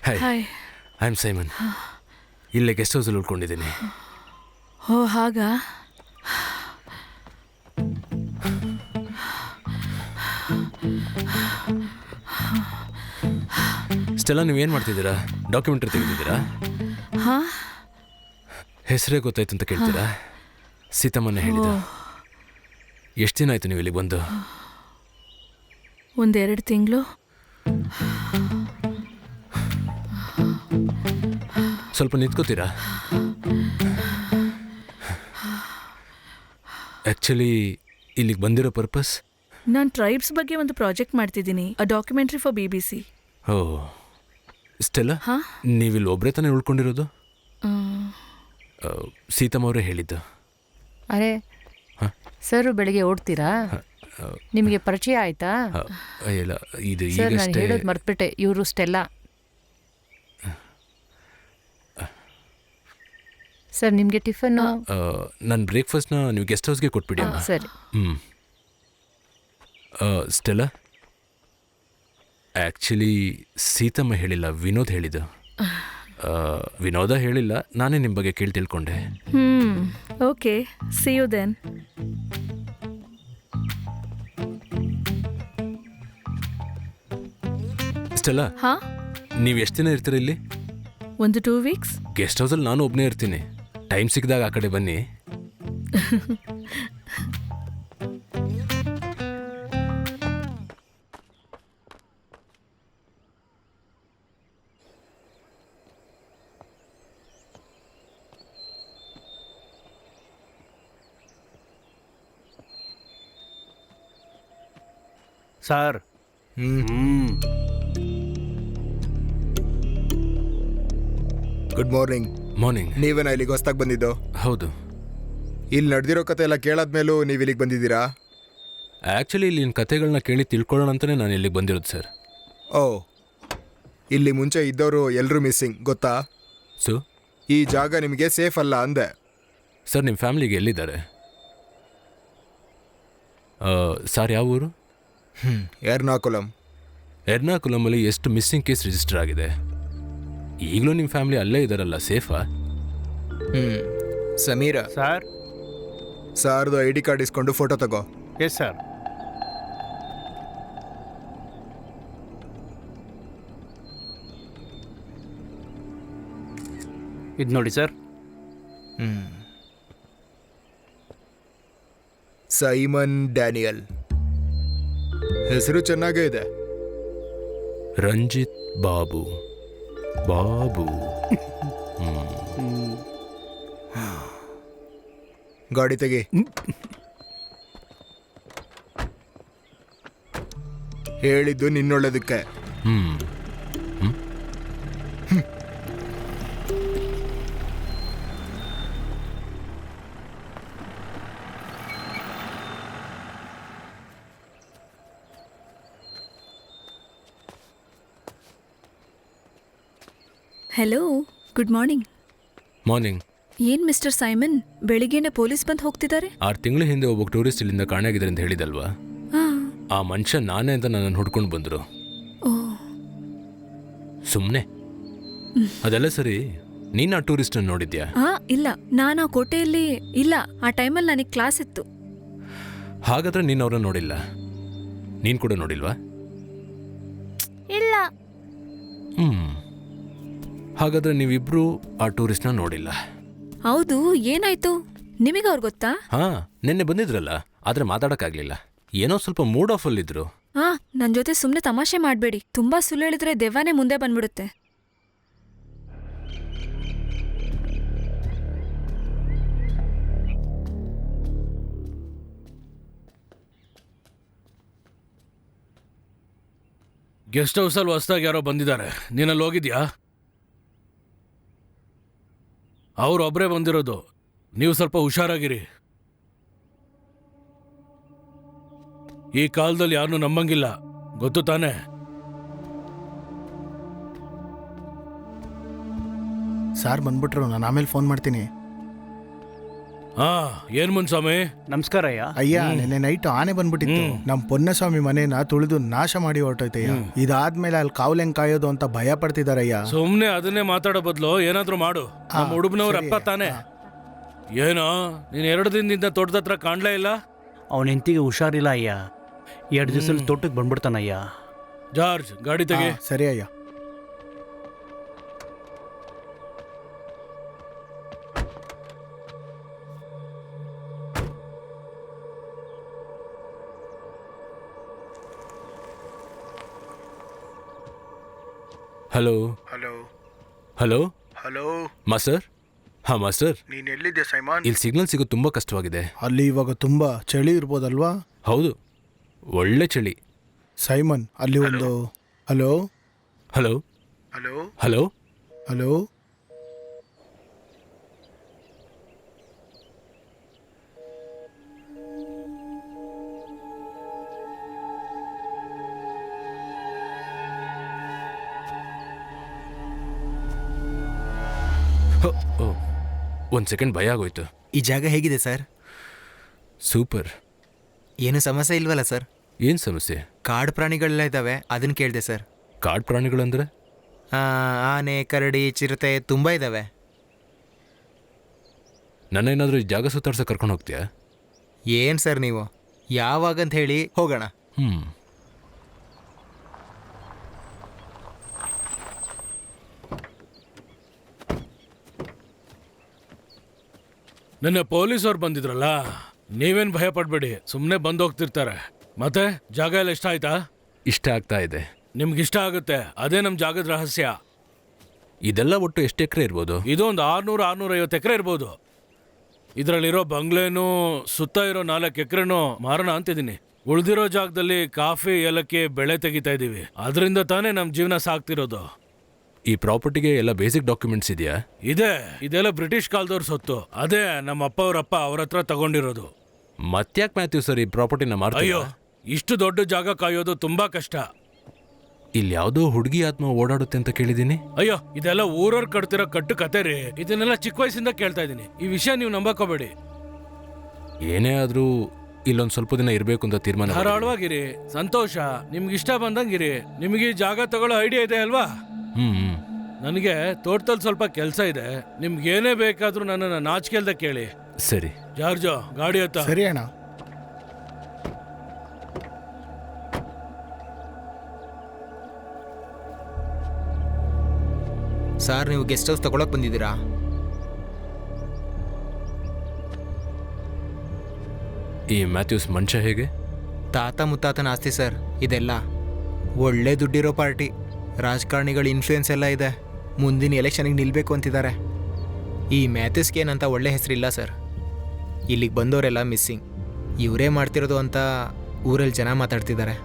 Hi hi. I am Simon. ಇಲ್ಲೇ ಗೆಸ್ಟ್ ಹೌಸಲ್ಲಿ ಉಳ್ಕೊಂಡಿದ್ದೀನಿ. ಓ ಹಾಗಾ? ಸ್ಟೆಲ್ಲ ನೀವೇನು ಮಾಡ್ತಿದ್ದೀರಾ? ಡಾಕ್ಯುಮೆಂಟ್ರಿ ತೆಗೆದಿದ್ದೀರಾ? ಹಾಂ. ಹೆಸರೇ ಗೊತ್ತಾಯ್ತು ಅಂತ ಕೇಳ್ತೀರಾ? ಸೀತಮ್ಮನೇ ಹೇಳಿದ. ಎಷ್ಟು ದಿನ ಆಯಿತು ನೀವು ಇಲ್ಲಿಗೆ ಬಂದು? 1-2 ತಿಂಗಳು. ಸ್ವಲ್ಪ ನಿಂತ್ಕೋತೀರಾ? ಆ್ಯಕ್ಚುಲಿ ಇಲ್ಲಿಗೆ ಬಂದಿರೋ ಪರ್ಪಸ್? ನಾನು ಟ್ರೈಬ್ಸ್ ಬಗ್ಗೆ ಒಂದು ಪ್ರಾಜೆಕ್ಟ್ ಮಾಡ್ತಿದ್ದೀನಿ, ಅ ಡಾಕ್ಯುಮೆಂಟ್ರಿ ಫಾರ್ BBC. ಓ ಸ್ಟೆಲ್ಲ, ಹಾಂ. ನೀವಿಲ್ಲಿ ಒಬ್ಬರೇ ತಾನೇ ಉಳ್ಕೊಂಡಿರೋದು? ಸೀತಮ್ಮ ಅವರೇ ಹೇಳಿದ್ದು. ಅರೆ ಸರ್, ಬೆಳಿಗ್ಗೆ ಓಡ್ತೀರಾ? ನಿಮಗೆ ಪರಿಚಯ ಆಯ್ತಾ? ಇಲ್ಲ, ಇದು ಸರ್, ನಾನು ಈಗಷ್ಟೇ. ಹೇಳೋದು ಮರ್ತ್ಬಿಟ್ಟೆ, ಇವರು ಸ್ಟೆಲ್ಲಾ. ಸರ್, ನಿಮಗೆ ಟಿಫನ್ನು? ನನ್ನ ಬ್ರೇಕ್ಫಾಸ್ಟ್ನ ನೀವು ಗೆಸ್ಟ್ ಹೌಸ್ಗೆ ಕೊಟ್ಬಿಡಿ ಅಮ್ಮ. ಸರಿ. ಸ್ಟೆಲ್ಲ, ಆ್ಯಕ್ಚುಲಿ ಸೀತಮ್ಮ ಹೇಳಿಲ್ಲ, ವಿನೋದ್ ಹೇಳಿದ್ದು. ವಿನೋದ ಹೇಳಿಲ್ಲ, ನಾನೇ ನಿಮ್ಮ ಬಗ್ಗೆ ಕೇಳಿ ತಿಳ್ಕೊಂಡೆ. Okay, see you then. Stella, ಹಾಂ. ನೀವು ಎಷ್ಟು ದಿನ ಇರ್ತೀರ ಇಲ್ಲಿ? 1-2 ವೀಕ್ಸ್. ಗೆಸ್ಟ್ ಹೌಸಲ್ಲಿ ನಾನು ಒಬ್ಬನೇ ಇರ್ತೀನಿ. ಟೈಮ್ ಸಿಕ್ಕಿದಾಗ ಆ ಕಡೆ ಬನ್ನಿ. ಸರ್. Good morning. ಮಾರ್ನಿಂಗ್. ನೀವೇನ ಇಲ್ಲಿಗೆ ಹೊಸ್ದಾಗಿ ಬಂದಿದ್ದು? ಹೌದು. ಇಲ್ಲಿ ನಡೆದಿರೋ ಕತೆ ಎಲ್ಲ ಕೇಳಾದ್ಮೇಲೂ ನೀವು ಇಲ್ಲಿಗೆ ಬಂದಿದ್ದೀರಾ? ಆ್ಯಕ್ಚುಲಿ ಇಲ್ಲಿನ ಕತೆಗಳನ್ನ ಕೇಳಿ ತಿಳ್ಕೊಳ್ಳೋಣ ಅಂತಲೇ ನಾನು ಇಲ್ಲಿಗೆ ಬಂದಿರೋದು ಸರ್. ಓ, ಇಲ್ಲಿ ಮುಂಚೆ ಇದ್ದವರು ಎಲ್ಲರೂ ಮಿಸ್ಸಿಂಗ್, ಗೊತ್ತಾ? ಸೊ ಈ ಜಾಗ ನಿಮಗೆ ಸೇಫ್ ಅಲ್ಲ ಅಂದೆ. ಸರ್, ನಿಮ್ಮ ಫ್ಯಾಮಿಲಿಗೆ ಎಲ್ಲಿದ್ದಾರೆ? ಸರ್, ಯಾವ ಊರು? ಎರ್ನಾಕುಲಂ. ಎರ್ನಾಕುಲಮಲ್ಲಿ ಎಷ್ಟು ಮಿಸ್ಸಿಂಗ್ ಕೇಸ್ ರಿಜಿಸ್ಟರ್ ಆಗಿದೆ? ಈಗಲೂ ನಿಮ್ಮ ಫ್ಯಾಮಿಲಿ ಅಲ್ಲೇ ಇದ್ದಾರಲ್ಲ, ಸೇಫಾ? ಸಮೀರ ಸರ್. ಸಾರ್ದು ID ಕಾರ್ಡ್ ಇಸ್ಕೊಂಡು ಫೋಟೋ ತಗೋ. Yes sir. ಇದು ನೋಡಿ ಸರ್. ಸೈಮನ್ ಡ್ಯಾನಿಯಲ್ ಹೆಸರು ಚೆನ್ನಾಗೇ ಇದೆ. ರಂಜಿತ್ ಬಾಬು. ಬಾಬು. ಗಾಡಿ ತೆಗಿ. ಹೇಳಿದ್ದು ನಿನ್ನೊಳ್ಳೇದಕ್ಕೆ. Hello, good morning. ಮಾರ್ನಿಂಗ್. ಏನ್ ಮಿಸ್ಟರ್ ಸೈಮನ್, ಬೆಳಿಗ್ಗೆನೆ ಪೊಲೀಸ್ ಬಂದು ಹೋಗ್ತಿದ್ದಾರೆ? 6 ತಿಂಗಳ ಹಿಂದೆ ಒಬ್ಬ ಟೂರಿಸ್ಟ್ ಇಲ್ಲಿಂದ ಕಾಣೆಯಾಗಿದ್ದಾರೆ ಅಂತ ಹೇಳಿದಲ್ವಾ? ಆ ಮನುಷ್ಯ ನಾನೇ ಅಂತ ನನ್ನನ್ನು ಹುಡ್ಕೊಂಡು ಬಂದರು. ಓ, ಸುಮ್ಮನೆ. ಅದೆಲ್ಲ ಸರಿ, ನೀನು ಆ ಟೂರಿಸ್ಟನ್ನು ನೋಡಿದ್ಯಾ? ಇಲ್ಲ, ನಾನು ಆ ಕೋಟೆಯಲ್ಲಿ ಇಲ್ಲ. ಆ ಟೈಮಲ್ಲಿ ನನಗೆ ಕ್ಲಾಸ್ ಇತ್ತು. ಹಾಗಾದ್ರೆ ನೀನು ಅವ್ರನ್ನ ನೋಡಿಲ್ಲ. ನೀನು ಕೂಡ ನೋಡಿಲ್ವಾ? ಇಲ್ಲ. ಹಾಗಾದ್ರೆ ನೀವಿಬ್ರು ಆ ಟೂರಿಸ್ಟ್ನ ನೋಡಿಲ್ಲ. ಹೌದು, ಏನಾಯ್ತು? ನಿಮಗೆ ಅವ್ರು ಗೊತ್ತಾ? ನಿನ್ನೆ ಬಂದಿದ್ರಲ್ಲ, ಆದ್ರೆ ಮಾತಾಡಕ್ಕಾಗ್ಲಿಲ್ಲ. ಏನೋ ಸ್ವಲ್ಪ ಮೂಡ್ ಆಫ್ ಅಲ್ಲಿದ್ರು. ನನ್ ಜೊತೆ ಸುಮ್ಮನೆ ತಮಾಷೆ ಮಾಡಬೇಡಿ. ತುಂಬಾ ಸುಳ್ಳು ಹೇಳಿದ್ರೆ ದೆವ್ವನೇ ಮುಂದೆ ಬಂದ್ಬಿಡುತ್ತೆ. ಗೆಸ್ಟ್ ಹೌಸಲ್ಲಿ ಹೊಸ್ದಾಗಿ ಯಾರೋ ಬಂದಿದ್ದಾರೆ. ನೀನಲ್ಲಿ ಹೋಗಿದ್ಯಾ? ಅವ್ರೊಬ್ಬರೇ ಬಂದಿರೋದು. ನೀವು ಸ್ವಲ್ಪ ಹುಷಾರಾಗಿರಿ. ಈ ಕಾಲದಲ್ಲಿ ಯಾರನ್ನೂ ನಂಬಂಗಿಲ್ಲ, ಗೊತ್ತು ತಾನೆ? ಸಾರ್ ಬಂದ್ಬಿಟ್ರು, ನಾನು ಆಮೇಲೆ ಫೋನ್ ಮಾಡ್ತೀನಿ. ಏನ್ ಮುನ್ಸ್ವಾಮಿ? ನಮಸ್ಕಾರ ಅಯ್ಯ. ಅಯ್ಯ, ನಿನ್ನೆ ನೈಟ್ ಆನೆ ಬಂದ್ಬಿಟ್ಟಿತ್ತು. ನಮ್ ಪೊನ್ನಸ್ವಾಮಿ ಮನೇನ ತುಳಿದು ನಾಶ ಮಾಡಿ ಹೊರಟೈತಯ್ಯ. ಇದಾದ್ಮೇಲೆ ಅಲ್ಲಿ ಕಾವಲೆಂಗ್ ಕಾಯೋದು ಅಂತ ಭಯ ಪಡ್ತಿದಾರಯ್ಯ. ಸುಮ್ನೆ ಅದನ್ನೇ ಮಾತಾಡೋ ಬದಲು ಏನಾದ್ರೂ ಮಾಡು. ನಮ್ಮ ಹುಡುಗನವ್ರ ಅಪ್ಪ ತಾನೆ. ಏನೋ ನೀನ್ 2 ದಿನದಿಂದ ತೋಟದ ಹತ್ರ ಕಾಣ್ಲೇ ಇಲ್ಲ. ಅವನ ಹೆಂಡತಿಗೆ ಹುಷಾರಿಲ್ಲ ಅಯ್ಯ. 2 ದಿವಸದಲ್ಲಿ ತೋಟಕ್ಕೆ ಬಂದ್ಬಿಡ್ತಾನಯ್ಯ. ಜಾರ್ಜ್, ಗಾಡಿ ತೆಗಿ. ಸರಿ ಅಯ್ಯ. Hello hello hello hello master. Master, ನೀನ್ ಎಲ್ಲಿದ್ದೆ ಸೈಮನ್? ಇಲ್ಲಿ ಸಿಗ್ನಲ್ ಸಿಗೋದು ತುಂಬಾ ಕಷ್ಟವಾಗಿದೆ. ಅಲ್ಲಿ ಇವಾಗ ತುಂಬಾ ಚಳಿ ಇರ್ಬೋದಲ್ವಾ? ಹೌದು, ಒಳ್ಳೆ ಚಳಿ. ಸೈಮನ್, ಅಲ್ಲಿ ಒಂದು hello hello hello hello hello ಒಂದು ಸೆಕೆಂಡ್ ಭಯ ಆಗೋಯ್ತು. ಈ ಜಾಗ ಹೇಗಿದೆ ಸರ್? ಸೂಪರ್. ಏನು ಸಮಸ್ಯೆ ಇಲ್ವಲ್ಲ ಸರ್? ಏನು ಸಮಸ್ಯೆ? ಕಾಡು ಪ್ರಾಣಿಗಳೆಲ್ಲ ಇದ್ದಾವೆ, ಅದನ್ನು ಕೇಳಿದೆ ಸರ್. ಕಾಡು ಪ್ರಾಣಿಗಳಂದ್ರೆ? ಆನೆ, ಕರಡಿ, ಚಿರತೆ ತುಂಬ ಇದ್ದಾವೆ. ನನ್ನೇನಾದರೂ ಈ ಜಾಗ ಸುತ್ತಾಡ್ಸೋ ಕರ್ಕೊಂಡು ಹೋಗ್ತೀಯಾ? ಏನು ಸರ್ ನೀವು, ಯಾವಾಗಂತ ಹೇಳಿ ಹೋಗೋಣ. ನಿನ್ನೆ ಪೊಲೀಸವ್ರು ಬಂದಿದ್ರಲ್ಲ, ನೀವೇನು ಭಯ ಪಡ್ಬೇಡಿ, ಸುಮ್ಮನೆ ಬಂದು ಹೋಗ್ತಿರ್ತಾರೆ. ಮತ್ತೆ ಜಾಗ ಎಲ್ಲ ಇಷ್ಟ ಆಯ್ತಾ? ಇಷ್ಟ ಆಗ್ತಾ ಇದೆ. ನಿಮ್ಗೆ ಇಷ್ಟ ಆಗುತ್ತೆ, ಅದೇ ನಮ್ಮ ಜಾಗದ ರಹಸ್ಯ. ಇದೆಲ್ಲ ಒಟ್ಟು ಎಷ್ಟು ಎಕರೆ ಇರ್ಬೋದು? ಇದೊಂದು 600-650 ಎಕರೆ ಇರ್ಬೋದು. ಇದರಲ್ಲಿರೋ ಬಂಗ್ಲೆನೂ ಸುತ್ತ ಇರೋ 4 ಎಕರೆನೂ ಮಾರೋಣ ಅಂತಿದ್ದೀನಿ. ಉಳಿದಿರೋ ಜಾಗದಲ್ಲಿ ಕಾಫಿ, ಏಲಕ್ಕಿ ಬೆಳೆ ತೆಗಿತಾ ಇದ್ದೀವಿ. ಅದರಿಂದ ತಾನೇ ನಮ್ಮ ಜೀವನ ಸಾಕ್ತಿರೋದು. ಈ ಪ್ರಾಪರ್ಟಿಗೆ ಎಲ್ಲ ಬೇಸಿಕ್ ಡಾಕ್ಯುಮೆಂಟ್ಸ್ ಇದೆಯಾ? ಇದೆ. ಇದೆಲ್ಲ ಬ್ರಿಟಿಷ್ ಕಾಲದವ್ರ ಸೊತ್ತು. ಅದೇ ನಮ್ಮ ಅಪ್ಪ ಅವರಪ್ಪ ಅವ್ರ ಹತ್ರ ತಗೊಂಡಿರೋದು. ಮತ್ತ್ಯಾಕೆ ಮ್ಯಾಥ್ಯೂ ಸರ್ ಈ ಪ್ರಾಪರ್ಟಿನ ಮಾರ್ತೀರಾ? ಅಯ್ಯೋ, ಇಷ್ಟು ದೊಡ್ಡ ಜಾಗ ಕಾಯೋದು ತುಂಬಾ ಕಷ್ಟ. ಇಲ್ಲಿ ಯಾವುದೋ ಹುಡುಗಿ ಆತ್ಮ ಓಡಾಡುತ್ತೆ ಅಂತ ಕೇಳಿದ್ದೀನಿ. ಅಯ್ಯೋ, ಇದೆಲ್ಲ ಊರವ್ರು ಕಟ್ತಿರೋ ಕಟ್ಟು ಕತೆ ರೀ. ಇದನ್ನೆಲ್ಲ ಚಿಕ್ಕ ವಯಸ್ಸಿಂದ ಕೇಳ್ತಾ ಇದ್ದೀನಿ. ಈ ವಿಷಯ ನೀವು ನಂಬಕೋಬೇಡಿ. ಏನೇ ಆದ್ರೂ ಇಲ್ಲೊಂದು ಸ್ವಲ್ಪ ದಿನ ಇರಬೇಕು ಅಂತ ತೀರ್ಮಾನ. ಧಾರಾಳವಾಗಿರಿ, ಸಂತೋಷ, ನಿಮ್ಗೆ ಇಷ್ಟ ಬಂದಂಗಿರಿ. ನಿಮಗೆ ಈ ಜಾಗ ತಗೊಳ್ಳೋ ಐಡಿಯಾ ಇದೆ ಅಲ್ವಾ? ನನಗೆ ತೋಟದಲ್ಲಿ ಸ್ವಲ್ಪ ಕೆಲಸ ಇದೆ. ನಿಮ್ಗೆ ಏನೇ ಬೇಕಾದ್ರೂ ನನ್ನನ್ನು ನಾಚಿಕೆಲ್ದ ಕೇಳಿ. ಸರಿ ಜಾರ್ಜೋ, ಗಾಡಿ ಹತ್ತ. ಸರಿ ಅಣ್ಣ. ಸರ್, ನೀವು ಗೆಸ್ಟ್ ಹೌಸ್ ತಗೊಳಕ್ ಬಂದಿದ್ದೀರಾ? ಈ ಮ್ಯಾಥ್ಯೂಸ್ ಮನುಷ್ಯ ಹೇಗೆ? ತಾತ ಮುತ್ತಾತನ ಆಸ್ತಿ ಸರ್ ಇದೆಲ್ಲ. ಒಳ್ಳೆ ದುಡ್ಡಿರೋ ಪಾರ್ಟಿ, ರಾಜಕಾರಣಿಗಳ ಇನ್ಫ್ಲೂಯೆನ್ಸ್ ಎಲ್ಲ ಇದೆ. ಮುಂದಿನ ಎಲೆಕ್ಷನ್ಗೆ ನಿಲ್ಲಬೇಕು ಅಂತಿದ್ದಾರೆ. ಈ ಮ್ಯಾಥ್ಯೂಸ್ಗೆ ಏನಂತ ಒಳ್ಳೆ ಹೆಸರಿಲ್ಲ ಸರ್. ಇಲ್ಲಿಗೆ ಬಂದವರೆಲ್ಲ ಮಿಸ್ಸಿಂಗ್. ಇವರೇ ಮಾಡ್ತಿರೋದು ಅಂತ ಊರಲ್ಲಿ ಜನ ಮಾತಾಡ್ತಿದ್ದಾರೆ.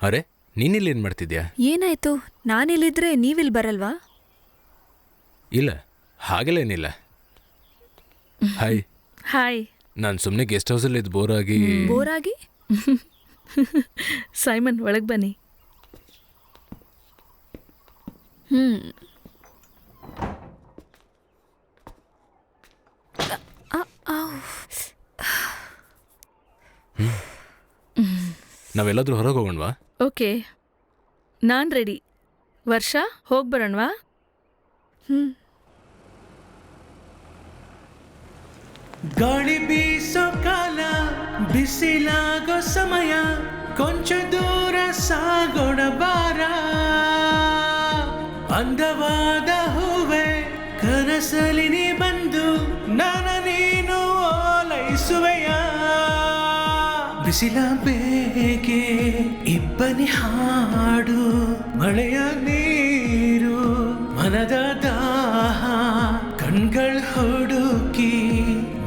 ಅರೆ, ನೀನಿಲ್ಲಿ ಏನು ಮಾಡ್ತಿದ್ಯಾ? ಏನಾಯ್ತು? ನಾನಿಲ್ಲಿದ್ರೆ ನೀವಿಲ್ಲಿ ಬರಲ್ವಾ? ಇಲ್ಲ, ಹಾಗೆಲ್ಲ ಏನಿಲ್ಲ. ಹಾಯ್. ಹಾಯ್. ನಾನು ಸುಮ್ಮನೆ ಗೆಸ್ಟ್ ಹೌಸಲ್ಲಿ ಇದ್ದು ಬೋರಾಗಿ. ಬೋರಾಗಿ? ಸೈಮನ್ ಒಳಗೆ ಬನ್ನಿ. ನಾವೆಲ್ಲಾದ್ರೂ ಹೊರಗೆ ಹೋಗೋಣವಾ? ಓಕೆ, ನಾನು ರೆಡಿ. ವರ್ಷ ಹೋಗಿ ಬರೋಣವಾ? ಗಾಳಿ ಬೀಸೋ ಕಾಲ, ಬಿಸಿಲಾಗೋ ಸಮಯ, ಕೊಂಚ ದೂರ ಸಾಗೋಣ ಬಾರ. ಅಂದವಾದ ಹೂವೆ ಕನಸಲಿ ನೀ ಬಂದು ನನ್ನ ನೀನು ಓಲೈಸುವೆಯ. ಬಿಸಿಲ ಬೇಗೆ ಇಬ್ಬನಿ ಹಾಡು, ಮಳೆಯ ನೀರು ಮನದ ದಾಹ, ಕಣ್ಗಳ ಹುಡುಕಿ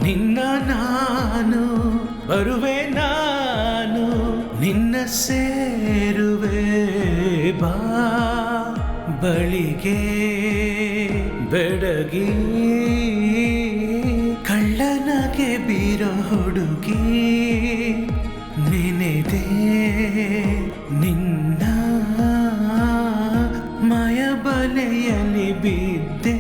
ನಿನ್ನ ನಾನು ಬರುವೆ, ನಾನು ನಿನ್ನ ಸೇರುವೆ. ಬಾ ಬಳಿಗೆ ಬೆಡಗಿ, ಕಳ್ಳನಗೆ ಬೀರೋ ಹುಡುಗಿ, ನೆನೆದೆ ನಿನ್ನ ಮಾಯ ಬಲೆಯಲ್ಲಿ ಬಿದ್ದೆ.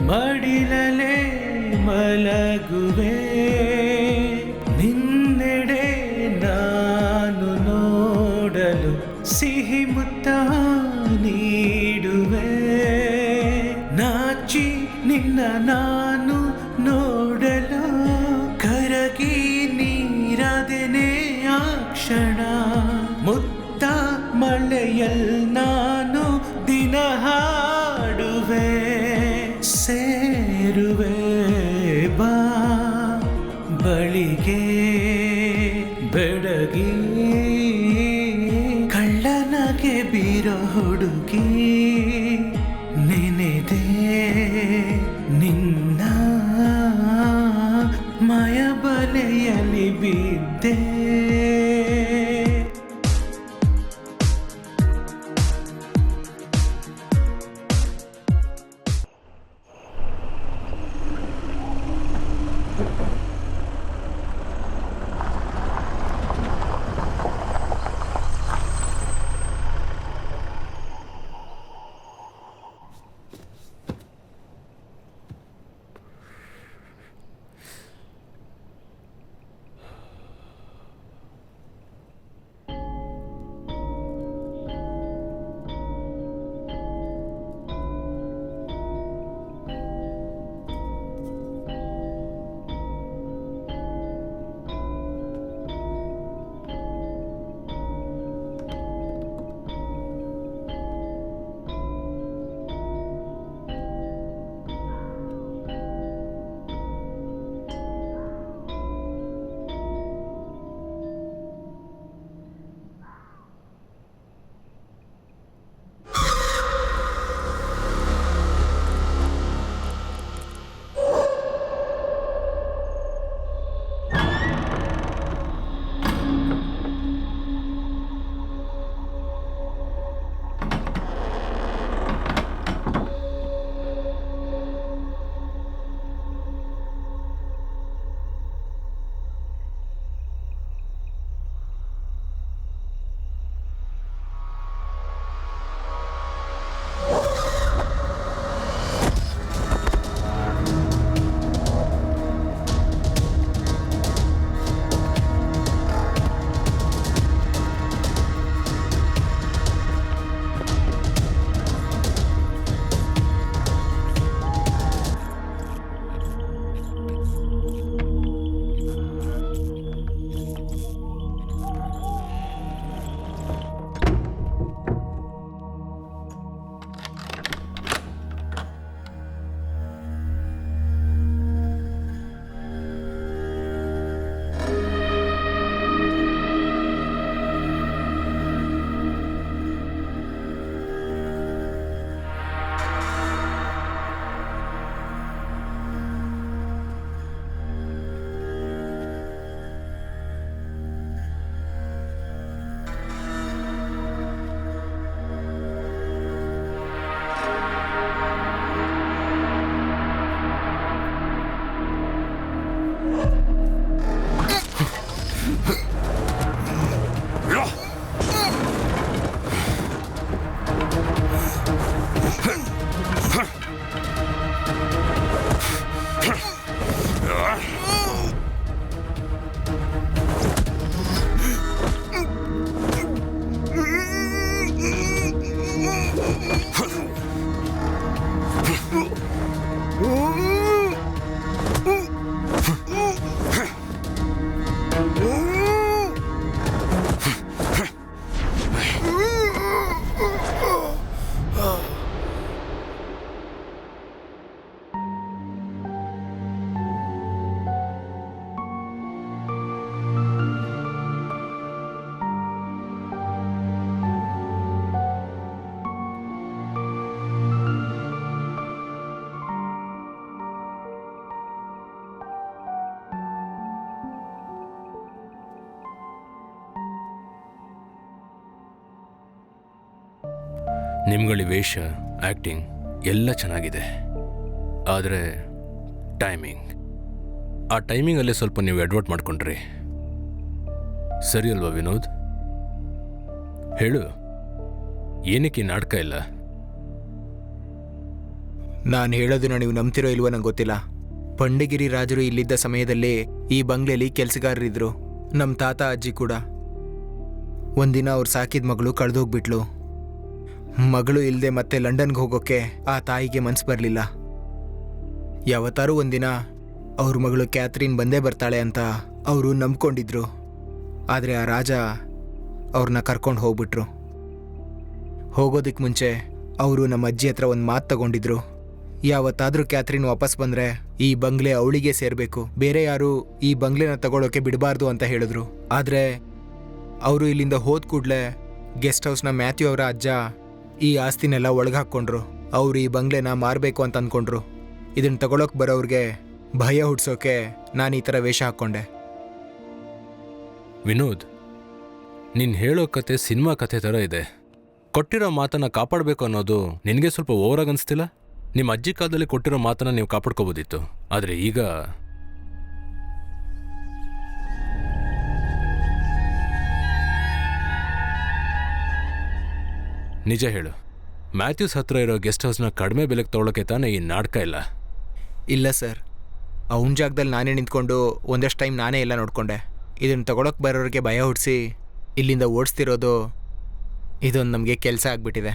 ಮಡಿಲಲೆ ಮಲಗುವೆ ನಿನ್ನೆಡೆ ನಾನು ನೋಡಲು ಸಿಹಿ ಮುತ್ತ ನೀಡುವೆ ನಾಚಿ ನಿನ್ನ ನಾನು ನೋಡಲು ಕರಗಿ ನೀರದೆನೆ ಆ ಕ್ಷಣ ಮುತ್ತ ಮಳೆಯಲ್ ನಾನು ದಿನ ಹಾಡುವೆ ಸೇರುವೆ ಬಾ ಬಳಿಗೆ ಬೆಡಗಿ ಕಳ್ಳನಗೆ ಬೀರೋ ಹುಡುಗಿ ನೆನೆದೆ ನಿನ್ನ ಮಯಬಲೆಯಲ್ಲಿ ಬಿದ್ದೆ ನಿಮ್ಗಳಿ ವೇಷ ಆ್ಯಕ್ಟಿಂಗ್ ಎಲ್ಲ ಚೆನ್ನಾಗಿದೆ, ಆದರೆ ಟೈಮಿಂಗ್, ಆ ಟೈಮಿಂಗಲ್ಲೇ ಸ್ವಲ್ಪ ನೀವು ಎಡ್ವರ್ಟ್ ಮಾಡ್ಕೊಂಡ್ರಿ. ಸರಿ ಅಲ್ವಾ ವಿನೋದ್? ಹೇಳು, ಏನಕ್ಕೆ ಈ ನಾಟಕ ಇಲ್ಲ? ನಾನು ಹೇಳೋದನ್ನ ನೀವು ನಂಬ್ತಿರೋ ಇಲ್ವೋ ನಂಗೆ ಗೊತ್ತಿಲ್ಲ. ಪಂಡಿಗಿರಿ ರಾಜರು ಇಲ್ಲಿದ್ದ ಸಮಯದಲ್ಲಿ ಈ ಬಂಗ್ಲೆಯಲ್ಲಿ ಕೆಲಸಗಾರರಿದ್ರು. ನಮ್ಮ ತಾತ ಅಜ್ಜಿ ಕೂಡ. ಒಂದಿನ ಅವ್ರು ಸಾಕಿದ ಮಗಳು ಕಳೆದೋಗ್ಬಿಟ್ಲು. ಮಗಳು ಇಲ್ಲದೆ ಮತ್ತೆ ಲಂಡನ್ಗೆ ಹೋಗೋಕ್ಕೆ ಆ ತಾಯಿಗೆ ಮನ್ಸು ಬರಲಿಲ್ಲ. ಯಾವತ್ತಾರೂ ಒಂದಿನ ಅವ್ರ ಮಗಳು ಕ್ಯಾಥರಿನ್ ಬಂದೇ ಬರ್ತಾಳೆ ಅಂತ ಅವರು ನಂಬ್ಕೊಂಡಿದ್ರು. ಆದರೆ ಆ ರಾಜ ಅವ್ರನ್ನ ಕರ್ಕೊಂಡು ಹೋಗ್ಬಿಟ್ರು. ಹೋಗೋದಕ್ಕೆ ಮುಂಚೆ ಅವರು ನಮ್ಮ ಅಜ್ಜಿ ಹತ್ರ ಒಂದು ಮಾತು ತಗೊಂಡಿದ್ರು. ಯಾವತ್ತಾದರೂ ಕ್ಯಾಥರಿನ್ ವಾಪಸ್ ಬಂದರೆ ಈ ಬಂಗ್ಲೆ ಅವಳಿಗೆ ಸೇರಬೇಕು, ಬೇರೆ ಯಾರು ಈ ಬಂಗ್ಲೆನ ತಗೊಳ್ಳೋಕೆ ಬಿಡಬಾರ್ದು ಅಂತ ಹೇಳಿದ್ರು. ಆದರೆ ಅವರು ಇಲ್ಲಿಂದ ಹೋದ ಕೂಡಲೇ ಗೆಸ್ಟ್ ಹೌಸ್ನ ಮ್ಯಾಥ್ಯೂ ಅವರ ಅಜ್ಜ ಈ ಆಸ್ತಿನೆಲ್ಲ ಒಳಗಾಕ್ಕೊಂಡ್ರು. ಅವರು ಈ ಬಂಗ್ಲೆನ ಮಾರಬೇಕು ಅಂತ ಅಂದ್ಕೊಂಡ್ರು. ಇದನ್ನು ತಗೊಳಕ್ಕೆ ಬರೋರಿಗೆ ಭಯ ಹುಡ್ಸೋಕೆ ನಾನು ಈ ಥರ ವೇಷ ಹಾಕ್ಕೊಂಡೆ. ವಿನೋದ್, ನೀನು ಹೇಳೋ ಕತೆ ಸಿನಿಮಾ ಕತೆ ಥರ ಇದೆ. ಕೊಟ್ಟಿರೋ ಮಾತನ್ನು ಕಾಪಾಡಬೇಕು ಅನ್ನೋದು ನಿನಗೆ ಸ್ವಲ್ಪ ಓವರಾಗಿ ಅನಿಸ್ತಿಲ್ಲ? ನಿಮ್ಮ ಅಜ್ಜಿ ಕಾಲದಲ್ಲಿ ಕೊಟ್ಟಿರೋ ಮಾತನ್ನು ನೀವು ಕಾಪಾಡ್ಕೋಬೋದಿತ್ತು. ಆದರೆ ಈಗ ನಿಜ ಹೇಳು, ಮ್ಯಾಥ್ಯೂಸ್ ಹತ್ರ ಇರೋ ಗೆಸ್ಟ್ ಹೌಸ್ನ ಕಡಿಮೆ ಬೆಲೆಗೆ ತೊಗೊಳಕ್ಕೆ ತಾನೇ ಈ ನಾಟಕ ಇಲ್ಲ? ಇಲ್ಲ ಸರ್, ಅವನ ಜಾಗದಲ್ಲಿ ನಾನೇ ನಿಂತ್ಕೊಂಡು ಒಂದಷ್ಟು ಟೈಮ್ ನಾನೇ ಎಲ್ಲ ನೋಡಿಕೊಂಡೆ. ಇದನ್ನು ತಗೊಳಕ್ಕೆ ಬರೋರಿಗೆ ಭಯ ಹುಟ್ಟಿಸಿ ಇಲ್ಲಿಂದ ಓಡಿಸ್ತಿರೋದು ಇದೊಂದು ನಮಗೆ ಕೆಲಸ ಆಗಿಬಿಟ್ಟಿದೆ.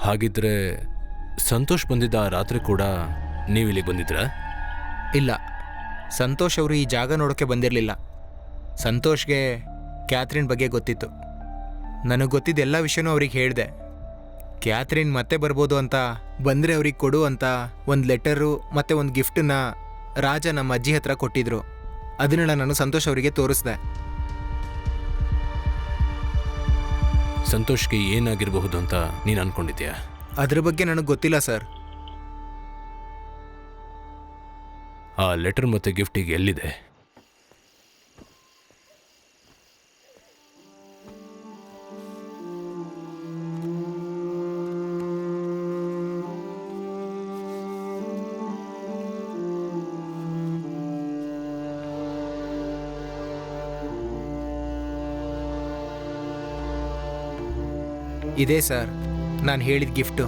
ಹಾಗಿದ್ರೆ ಸಂತೋಷ್ ಬಂದಿದ್ದ ಆ ರಾತ್ರಿ ಕೂಡ ನೀವು ಇಲ್ಲಿಗೆ ಬಂದಿದ್ರಾ? ಇಲ್ಲ, ಸಂತೋಷ್ ಅವರು ಈ ಜಾಗ ನೋಡೋಕ್ಕೆ ಬಂದಿರಲಿಲ್ಲ. ಸಂತೋಷ್ಗೆ ಕ್ಯಾಥರಿನ್ ಬಗ್ಗೆ ಗೊತ್ತಿತ್ತು. ನನಗೆ ಗೊತ್ತಿದ್ದ ಎಲ್ಲ ವಿಷಯನೂ ಅವ್ರಿಗೆ ಹೇಳಿದೆ. ಕ್ಯಾಥರಿನ್ ಮತ್ತೆ ಬರ್ಬೋದು ಅಂತ, ಬಂದರೆ ಅವ್ರಿಗೆ ಕೊಡು ಅಂತ ಒಂದು ಲೆಟರು ಮತ್ತು ಒಂದು ಗಿಫ್ಟನ್ನ ರಾಜ ನಮ್ಮ ಅಜ್ಜಿ ಹತ್ರ ಕೊಟ್ಟಿದ್ರು. ಅದನ್ನೆಲ್ಲ ನಾನು ಸಂತೋಷ್ ಅವರಿಗೆ ತೋರಿಸ್ದೆ. ಸಂತೋಷ್ಗೆ ಏನಾಗಿರಬಹುದು ಅಂತ ನೀನು ಅನ್ಕೊಂಡಿದ್ಯಾ? ಅದ್ರ ಬಗ್ಗೆ ನನಗೆ ಗೊತ್ತಿಲ್ಲ ಸರ್. ಆ ಲೆಟರ್ ಮತ್ತು ಗಿಫ್ಟಿಗೆ ಎಲ್ಲಿದೆ? ಇದೇ ಸರ್ ನಾನು ಹೇಳಿದ ಗಿಫ್ಟು.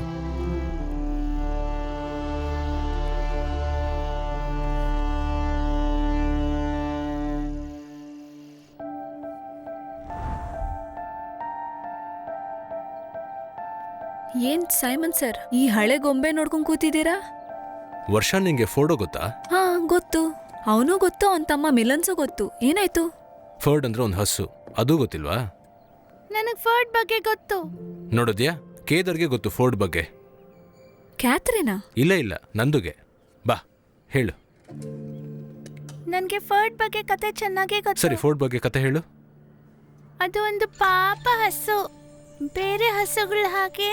ಏನ್ ಸೈಮನ್ ಸರ್, ಈ ಹಳೆ ಗೊಂಬೆ ನೋಡ್ಕೊಂಡ್ ಕೂತಿದ್ದೀರಾ? ವರ್ಷ ನಿಂಗೆ ಫೋರ್ಡೋ ಗೊತ್ತಾ? ಹಾ ಗೊತ್ತು. ಅವನು ಗೊತ್ತು, ಅವನ ತಮ್ಮ ಮಿಲನ್ಸು ಗೊತ್ತು. ಏನಾಯ್ತು? ಫರ್ಡ್ ಅಂದ್ರೆ ಒಂದು ಹಸು, ಅದು ಗೊತ್ತಿಲ್ವಾ? ನನಗೆ ಫರ್ಡ್ ಬಗ್ಗೆ ಗೊತ್ತು. ನೋಡಿದ್ಯಾ, ಕೇದರ್ಗೆ ಗೊತ್ತು ಫೋರ್ಡ್ ಬಗ್ಗೆ. ಕ್ಯಾಥರಿನಾ? ಇಲ್ಲ ಇಲ್ಲ, ನಂದುಗೆ. ಬಾ ಹೇಳು. ನನಗೆ ಫರ್ಡ್ ಬಗ್ಗೆ ಕತೆ ಚೆನ್ನಾಗೇ ಗೊತ್ತು. ಸರಿ, ಫೋರ್ಡ್ ಬಗ್ಗೆ ಕತೆ ಹೇಳು. ಅದು ಒಂದು ಪಾಪ ಹಸು. ಬೇರೆ ಹಸುಗಳ ಹಾಗೆ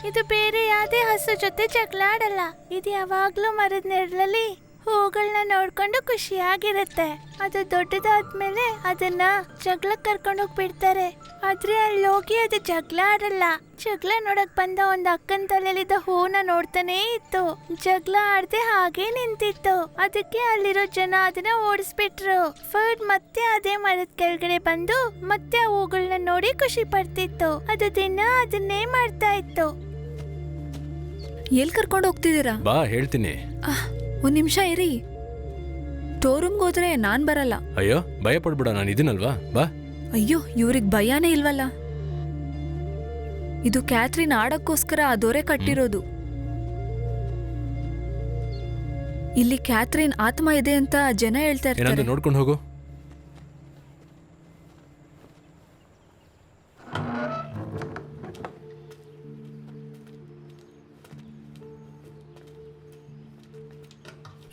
ಇದು ಬೇರೆ ಯಾವುದೇ ಹಸು ಜೊತೆ ಜಗಳ ಆಡಲ್ಲ. ಇದು ಯಾವಾಗ್ಲೂ ಮರದ ನೆರಳಲ್ಲಿ ಹೂಗಳನ್ನ ನೋಡ್ಕೊಂಡು ಖುಷಿಯಾಗಿರುತ್ತೆ. ಅದು ದೊಡ್ಡದಾದ್ಮೇಲೆ ಅದನ್ನ ಜಗಳಕ್ಕೆ ಕರ್ಕೊಂಡು ಹೋಗ್ಬಿಡ್ತಾರೆ. ಆದ್ರೆ ಅಲ್ಲಿ ಹೋಗಿ ಅದು ಜಗಳ ಆಡಲ್ಲ. ಜಗಳ ನೋಡಕ್ ಬಂದ ಒಂದ್ ಅಕ್ಕನ ತಲೆಯಲ್ಲಿದ್ದ ಹೂನ ನೋಡ್ತಾನೆ ಇತ್ತು. ಜಗಳ ಆಡದೆ ಹಾಗೆ ನಿಂತಿತ್ತು. ಅದಕ್ಕೆ ಅಲ್ಲಿರೋ ಜನ ಅದನ್ನ ಓಡಿಸ್ಬಿಟ್ರು. ಫರ್ಡ್ ಮತ್ತೆ ಅದೇ ಮರದ ಕೆಳಗಡೆ ಬಂದು ಮತ್ತೆ ಆ ಹೂಗಳನ್ನ ನೋಡಿ ಖುಷಿ ಪಡ್ತಿತ್ತು. ಅದು ದಿನ ಅದನ್ನೇ ಮಾಡ್ತಾ ಇತ್ತು. ಎಲ್ಲಿ ಕರ್ಕೊಂಡು ಹೋಗ್ತಿದ್ದೀರಾ? ಬಾ ಹೇಳ್ತೀನಿ. ಒಂದ್ ನಿಮಿಷ ಇರಿ. ಸ್ಟೋರೂಮ್ಗೆ ಹೋದ್ರೆ ನಾನ್ ಬರಲ್ಲ. ಅಯ್ಯೋ ಭಯ ಪಡ್ಬಿಡ, ನಾನು ಇದೀನಲ್ವಾ, ಬಾ. ಅಯ್ಯೋ, ಇವ್ರಿಗೆ ಭಯಾನೇ ಇಲ್ವಲ್ಲ. ಇದು ಕ್ಯಾಥರಿನ್ ಆಡಕ್ಕೋಸ್ಕರ ಆ ದೊರೆ ಕಟ್ಟಿರೋದು. ಇಲ್ಲಿ ಕ್ಯಾಥರಿನ್ ಆತ್ಮ ಇದೆ ಅಂತ ಜನ ಹೇಳ್ತಾ ಏನಾದ್ರು ಇರ್ತಾರೆ. ನೋಡ್ಕೊಂಡು ಹೋಗು.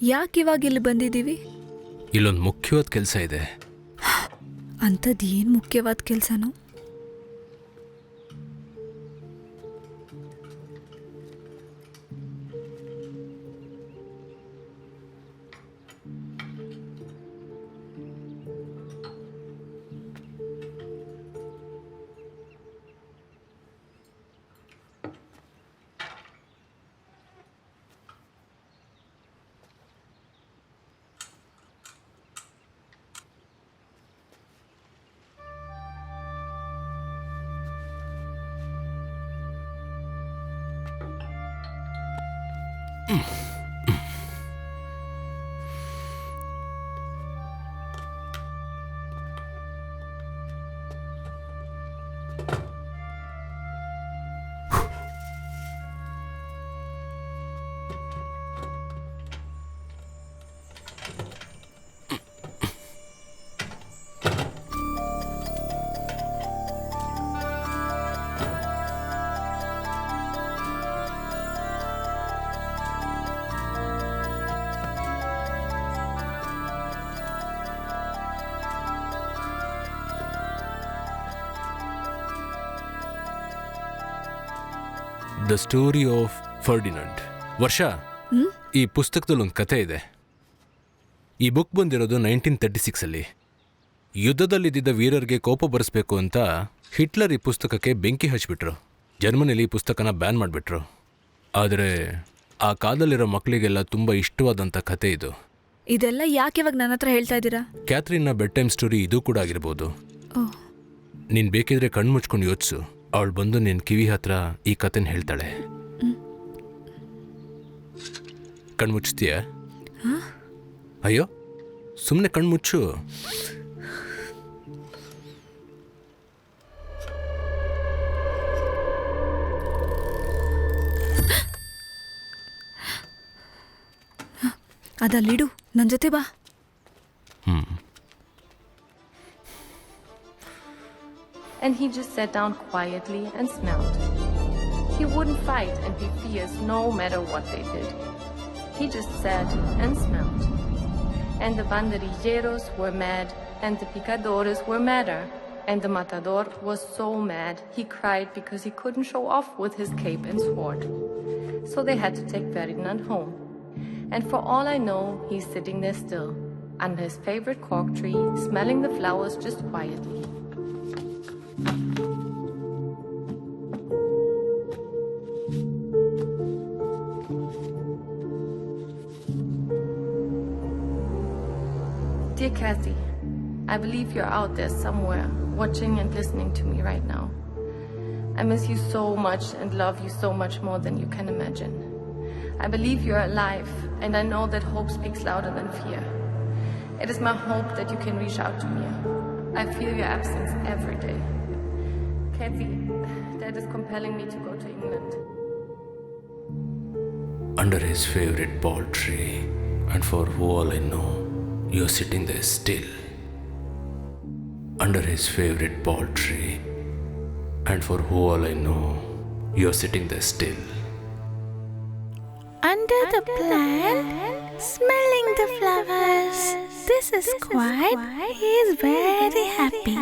ಯಾಕೆ ಇವಾಗ ಇಲ್ಲಿ ಬಂದಿದ್ದೀವಿ? ಇಲ್ಲೊಂದು ಮುಖ್ಯವಾದ ಕೆಲಸ ಇದೆ. ಅಂಥದ್ದು ಏನು ಮುಖ್ಯವಾದ ಕೆಲಸನೋ? The story of Ferdinand. ವರ್ಷ, ಈ ಪುಸ್ತಕದಲ್ಲಿ ಒಂದು ಕಥೆ ಇದೆ. ಈ ಬುಕ್ ಬಂದಿರೋದು 1936 ಯುದ್ಧದಲ್ಲಿದ್ದ ವೀರರಿಗೆ ಕೋಪ ಬರೆಸ್ಬೇಕು ಅಂತ ಹಿಟ್ಲರ್ ಈ ಪುಸ್ತಕಕ್ಕೆ ಬೆಂಕಿ ಹಚ್ಬಿಟ್ರು. ಜರ್ಮನಿಲಿ ಈ ಪುಸ್ತಕನ ಬ್ಯಾನ್ ಮಾಡಿಬಿಟ್ರು. ಆದರೆ ಆ ಕಾಲದಲ್ಲಿರೋ ಮಕ್ಕಳಿಗೆಲ್ಲ ತುಂಬ ಇಷ್ಟವಾದಂಥ ಕಥೆ ಇದು. ಇದೆಲ್ಲ ಯಾಕೆ ಇವಾಗ ನನ್ನ ಹತ್ರ ಹೇಳ್ತಾ ಇದ್ದೀರಾ? ಕ್ಯಾಥರಿನ್ನ ಬೆಡ್ ಟೈಮ್ ಸ್ಟೋರಿ ಇದು ಕೂಡ ಆಗಿರ್ಬೋದು. ನೀನು ಬೇಕಿದ್ರೆ ಕಣ್ಣು ಮುಚ್ಕೊಂಡು ಯೋಚಿಸು. ಅವಳು ಬಂದು ನಿನ್ನ ಕಿವಿ ಹತ್ರ ಈ ಕಥೆನ ಹೇಳ್ತಾಳೆ. ಕಣ್ಣು ಮುಚ್ತೀಯ? ಅಯ್ಯೋ, ಸುಮ್ಮನೆ ಕಣ್ಣು ಮುಚ್ಚು. ಅದಲ್ಲಿಡು, ನನ್ನ ಜೊತೆ ಬಾ. And he just sat down quietly and smelled. He wouldn't fight and be fierce no matter what they did. He just sat and smelled. And the banderilleros were mad, and the picadores were madder. And the matador was so mad, he cried because he couldn't show off with his cape and sword. So they had to take Ferdinand home. And for all I know, he's sitting there still, under his favorite cork tree, smelling the flowers just quietly. Dear Kathy, I believe you're out there somewhere, watching and listening to me right now. I miss you so much and love you so much more than you can imagine. I believe you're alive, and I know that hope speaks louder than fear. It is my hope that you can reach out to me. I feel your absence every day. Kathy, that is compelling me to go to England. Under his favorite ball tree, and for all I know, you're sitting there still. Under his favorite ball tree, and for all I know, you're sitting there still. Under the plant, smelling the flowers. This is quiet. He is very happy.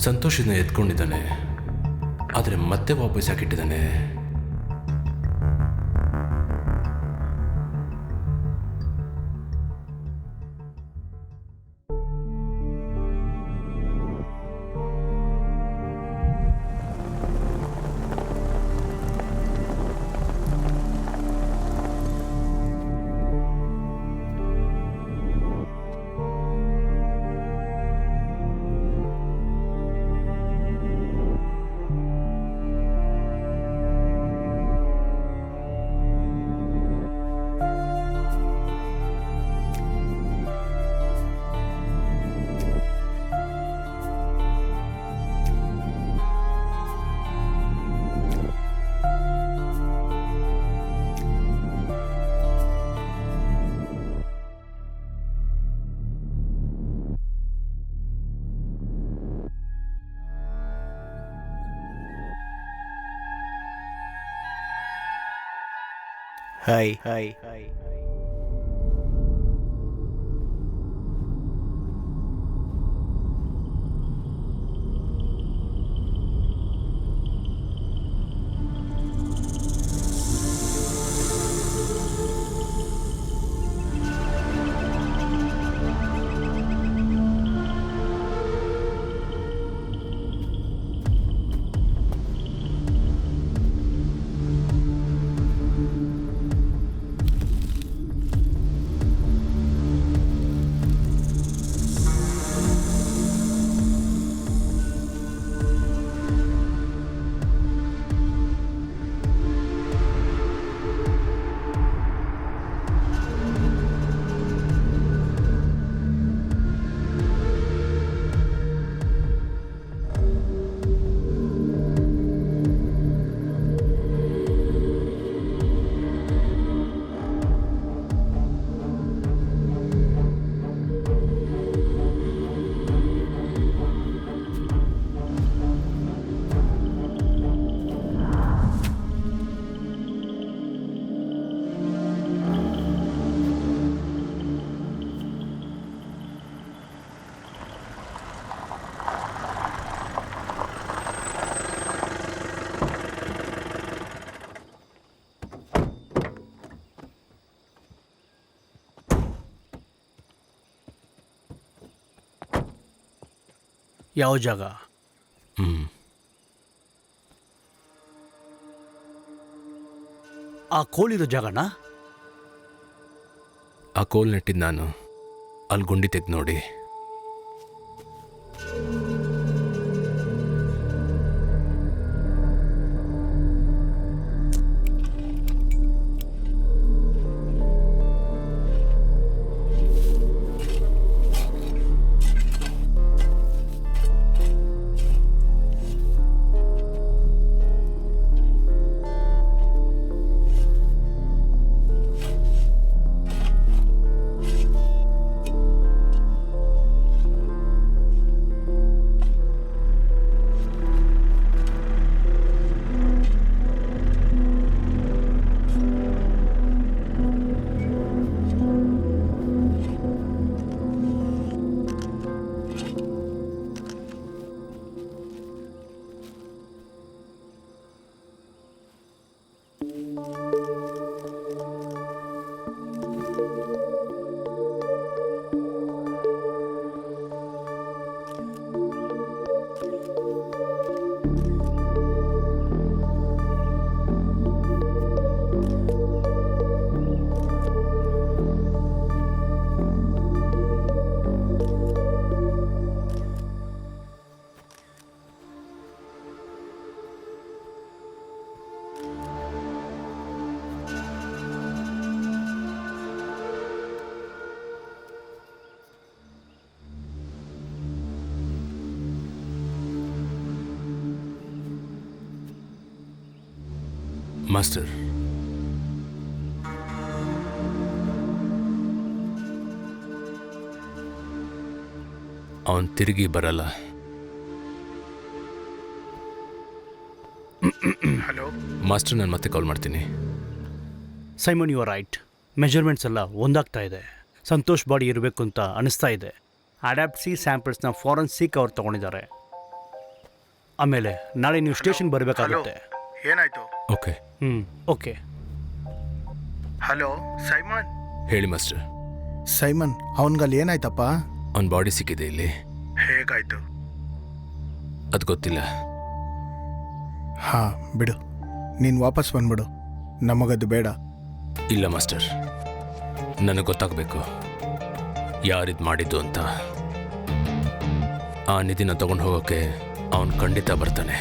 ಸಂತೋಷದಿಂದ ಎತ್ಕೊಂಡಿದ್ದಾನೆ, ಆದರೆ ಮತ್ತೆ ವಾಪಸ್ ಹಾಕಿಟ್ಟಿದ್ದಾನೆ. Hi hi ಯಾವ ಜಾಗ? ಆ ಕೋಳಿರೋ ಜಾಗನಾ? ಆ ಕೋಲ್ ನೆಟ್ಟಿದ್ದು ನಾನು. ಅಲ್ಲಿ ಗುಂಡಿ ತೆಗೆದು ನೋಡಿ. ಮಾಸ್ಟರ್, ಅವನು ತಿರುಗಿ ಬರಲ್ಲ. ಹಲೋ ಮಾಸ್ಟರ್, ನಾನು ಮತ್ತೆ ಕಾಲ್ ಮಾಡ್ತೀನಿ. Simon, you are right. Measurements ಎಲ್ಲ ಒಂದಾಗ್ತಾ ಇದೆ. ಸಂತೋಷ್ ಬಾಡಿ ಇರಬೇಕು ಅಂತ ಅನಿಸ್ತಾ ಇದೆ. ಅಡ್ಯಾಪ್ಟ್ ಸಿ ಸ್ಯಾಂಪಲ್ಸ್ನ ಫಾರೆನ್ಸಿಕ್ ಅವ್ರು ತೊಗೊಂಡಿದ್ದಾರೆ. ಆಮೇಲೆ ನಾಳೆ ನೀವು ಸ್ಟೇಷನ್ ಬರಬೇಕಾಗುತ್ತೆ. ಏನಾಯ್ತು? ಓಕೆ. ಓಕೆ. Hello Simon. ಹೇಳಿ ಮಾಸ್ಟರ್. ಸೈಮನ್, ಅವನ್ಗಲ್ಲಿ ಏನಾಯ್ತಪ್ಪ? ಅವನ ಬಾಡಿ ಸಿಕ್ಕಿದೆ ಇಲ್ಲಿ. ಹೇಗಾಯ್ತು? ಅದು ಗೊತ್ತಿಲ್ಲ. ಹಾ ಬಿಡು, ನೀನು ವಾಪಸ್ ಬಂದ್ಬಿಡು, ನಮಗದು ಬೇಡ. ಇಲ್ಲ ಮಾಸ್ಟರ್, ನನಗೆ ಗೊತ್ತಾಗಬೇಕು ಯಾರಿದು ಮಾಡಿದ್ದು ಅಂತ. ಆ ನಿಧಿನ ತಗೊಂಡು ಹೋಗೋಕ್ಕೆ ಅವನು ಖಂಡಿತ ಬರ್ತಾನೆ.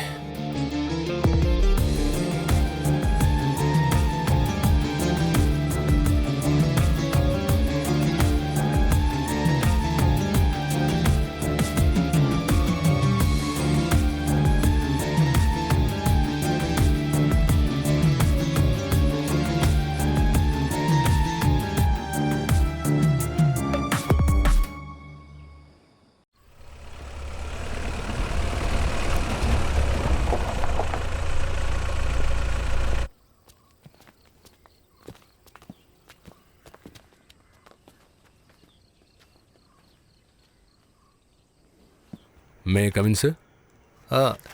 May come in sir?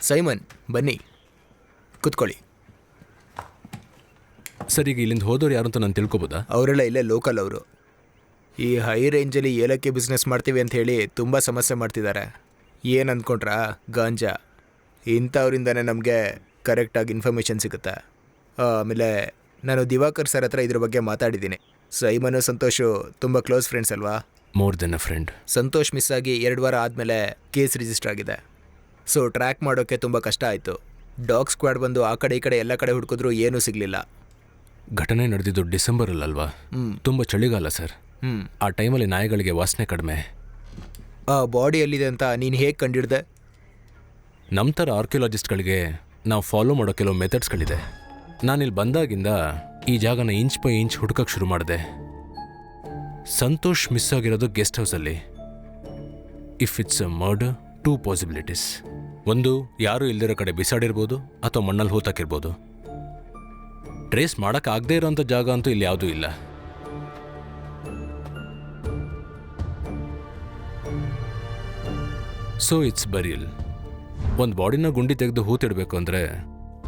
ಸೈಮನ್ ಬನ್ನಿ, ಕೂತ್ಕೊಳ್ಳಿ. ಸರ್, ಈಗ ಇಲ್ಲಿಂದ ಹೋದವ್ರು ಯಾರು ಅಂತ ನಾನು ತಿಳ್ಕೊಬೋದಾ? ಅವರೆಲ್ಲ ಇಲ್ಲೇ ಲೋಕಲ್ ಅವರು. ಈ ಹೈ ರೇಂಜಲ್ಲಿ ಏಲಕ್ಕಿ ಬಿಸ್ನೆಸ್ ಮಾಡ್ತೀವಿ ಅಂತ ಹೇಳಿ ತುಂಬ ಸಮಸ್ಯೆ ಮಾಡ್ತಿದ್ದಾರೆ. ಏನು ಅಂದ್ಕೊಂಡ್ರಾ? ಗಾಂಜಾ. ಇಂಥವ್ರಿಂದನೇ ನಮಗೆ ಕರೆಕ್ಟಾಗಿ ಇನ್ಫಾರ್ಮೇಷನ್ ಸಿಗುತ್ತೆ. ಆಮೇಲೆ ನಾನು ದಿವಾಕರ್ ಸರ್ ಹತ್ರ ಇದ್ರ ಬಗ್ಗೆ ಮಾತಾಡಿದ್ದೀನಿ. ಸೈಮನು ಸಂತೋಷು ತುಂಬ ಕ್ಲೋಸ್ ಫ್ರೆಂಡ್ಸ್ ಅಲ್ವಾ? ಮೋರ್ ದೆನ್ ಅ ಫ್ರೆಂಡ್. ಸಂತೋಷ್ ಮಿಸ್ ಆಗಿ 2 ವಾರ ಆದಮೇಲೆ ಕೇಸ್ ರಿಜಿಸ್ಟರ್ ಆಗಿದೆ. ಸೊ ಟ್ರ್ಯಾಕ್ ಮಾಡೋಕ್ಕೆ ತುಂಬ ಕಷ್ಟ ಆಯಿತು. ಡಾಗ್ ಸ್ಕ್ವಾಡ್ ಬಂದು ಆ ಕಡೆ ಈ ಕಡೆ ಎಲ್ಲ ಕಡೆ ಹುಡುಕಿದ್ರು ಏನೂ ಸಿಗಲಿಲ್ಲ. ಘಟನೆ ನಡೆದಿದ್ದು ಡಿಸೆಂಬರಲ್ಲಲ್ವಾ? ತುಂಬ ಚಳಿಗಾಲ ಸರ್. ಆ ಟೈಮಲ್ಲಿ ನಾಯಿಗಳಿಗೆ ವಾಸನೆ ಕಡಿಮೆ. ಆ ಬಾಡಿ ಎಲ್ಲಿದೆ ಅಂತ ನೀನು ಹೇಗೆ ಕಂಡಿಡ್ದೆ? ನಮ್ಮ ಥರ ಆರ್ಕಿಯಾಲಜಿಸ್ಟ್ಗಳಿಗೆ ನಾವು ಫಾಲೋ ಮಾಡೋ ಕೆಲವು ಮೆಥಡ್ಸ್ಗಳಿದೆ. ನಾನಿಲ್ಲಿ ಬಂದಾಗಿಂದ ಈ ಜಾಗನ ಇಂಚ್ ಬೈ ಇಂಚ್ ಹುಡುಕಕ್ಕೆ ಶುರು ಮಾಡಿದೆ. ಸಂತೋಷ್ ಮಿಸ್ ಆಗಿರೋದು ಗೆಸ್ಟ್ ಹೌಸಲ್ಲಿ. If it's a murder, 2 possibilities. ಒಂದು, ಯಾರೂ ಇಲ್ದಿರೋ ಕಡೆ ಬಿಸಾಡಿರ್ಬೋದು ಅಥವಾ ಮಣ್ಣಲ್ಲಿ ಹೂತಾಕಿರ್ಬೋದು. ಟ್ರೇಸ್ ಮಾಡೋಕ್ಕಾಗದೇ ಇರೋಂಥ ಜಾಗ ಅಂತೂ ಇಲ್ಲಿ ಯಾವುದೂ ಇಲ್ಲ. So it's burial. ಒಂದು ಬಾಡಿನ ಗುಂಡಿ ತೆಗೆದು ಹೂತಿಡಬೇಕು ಅಂದರೆ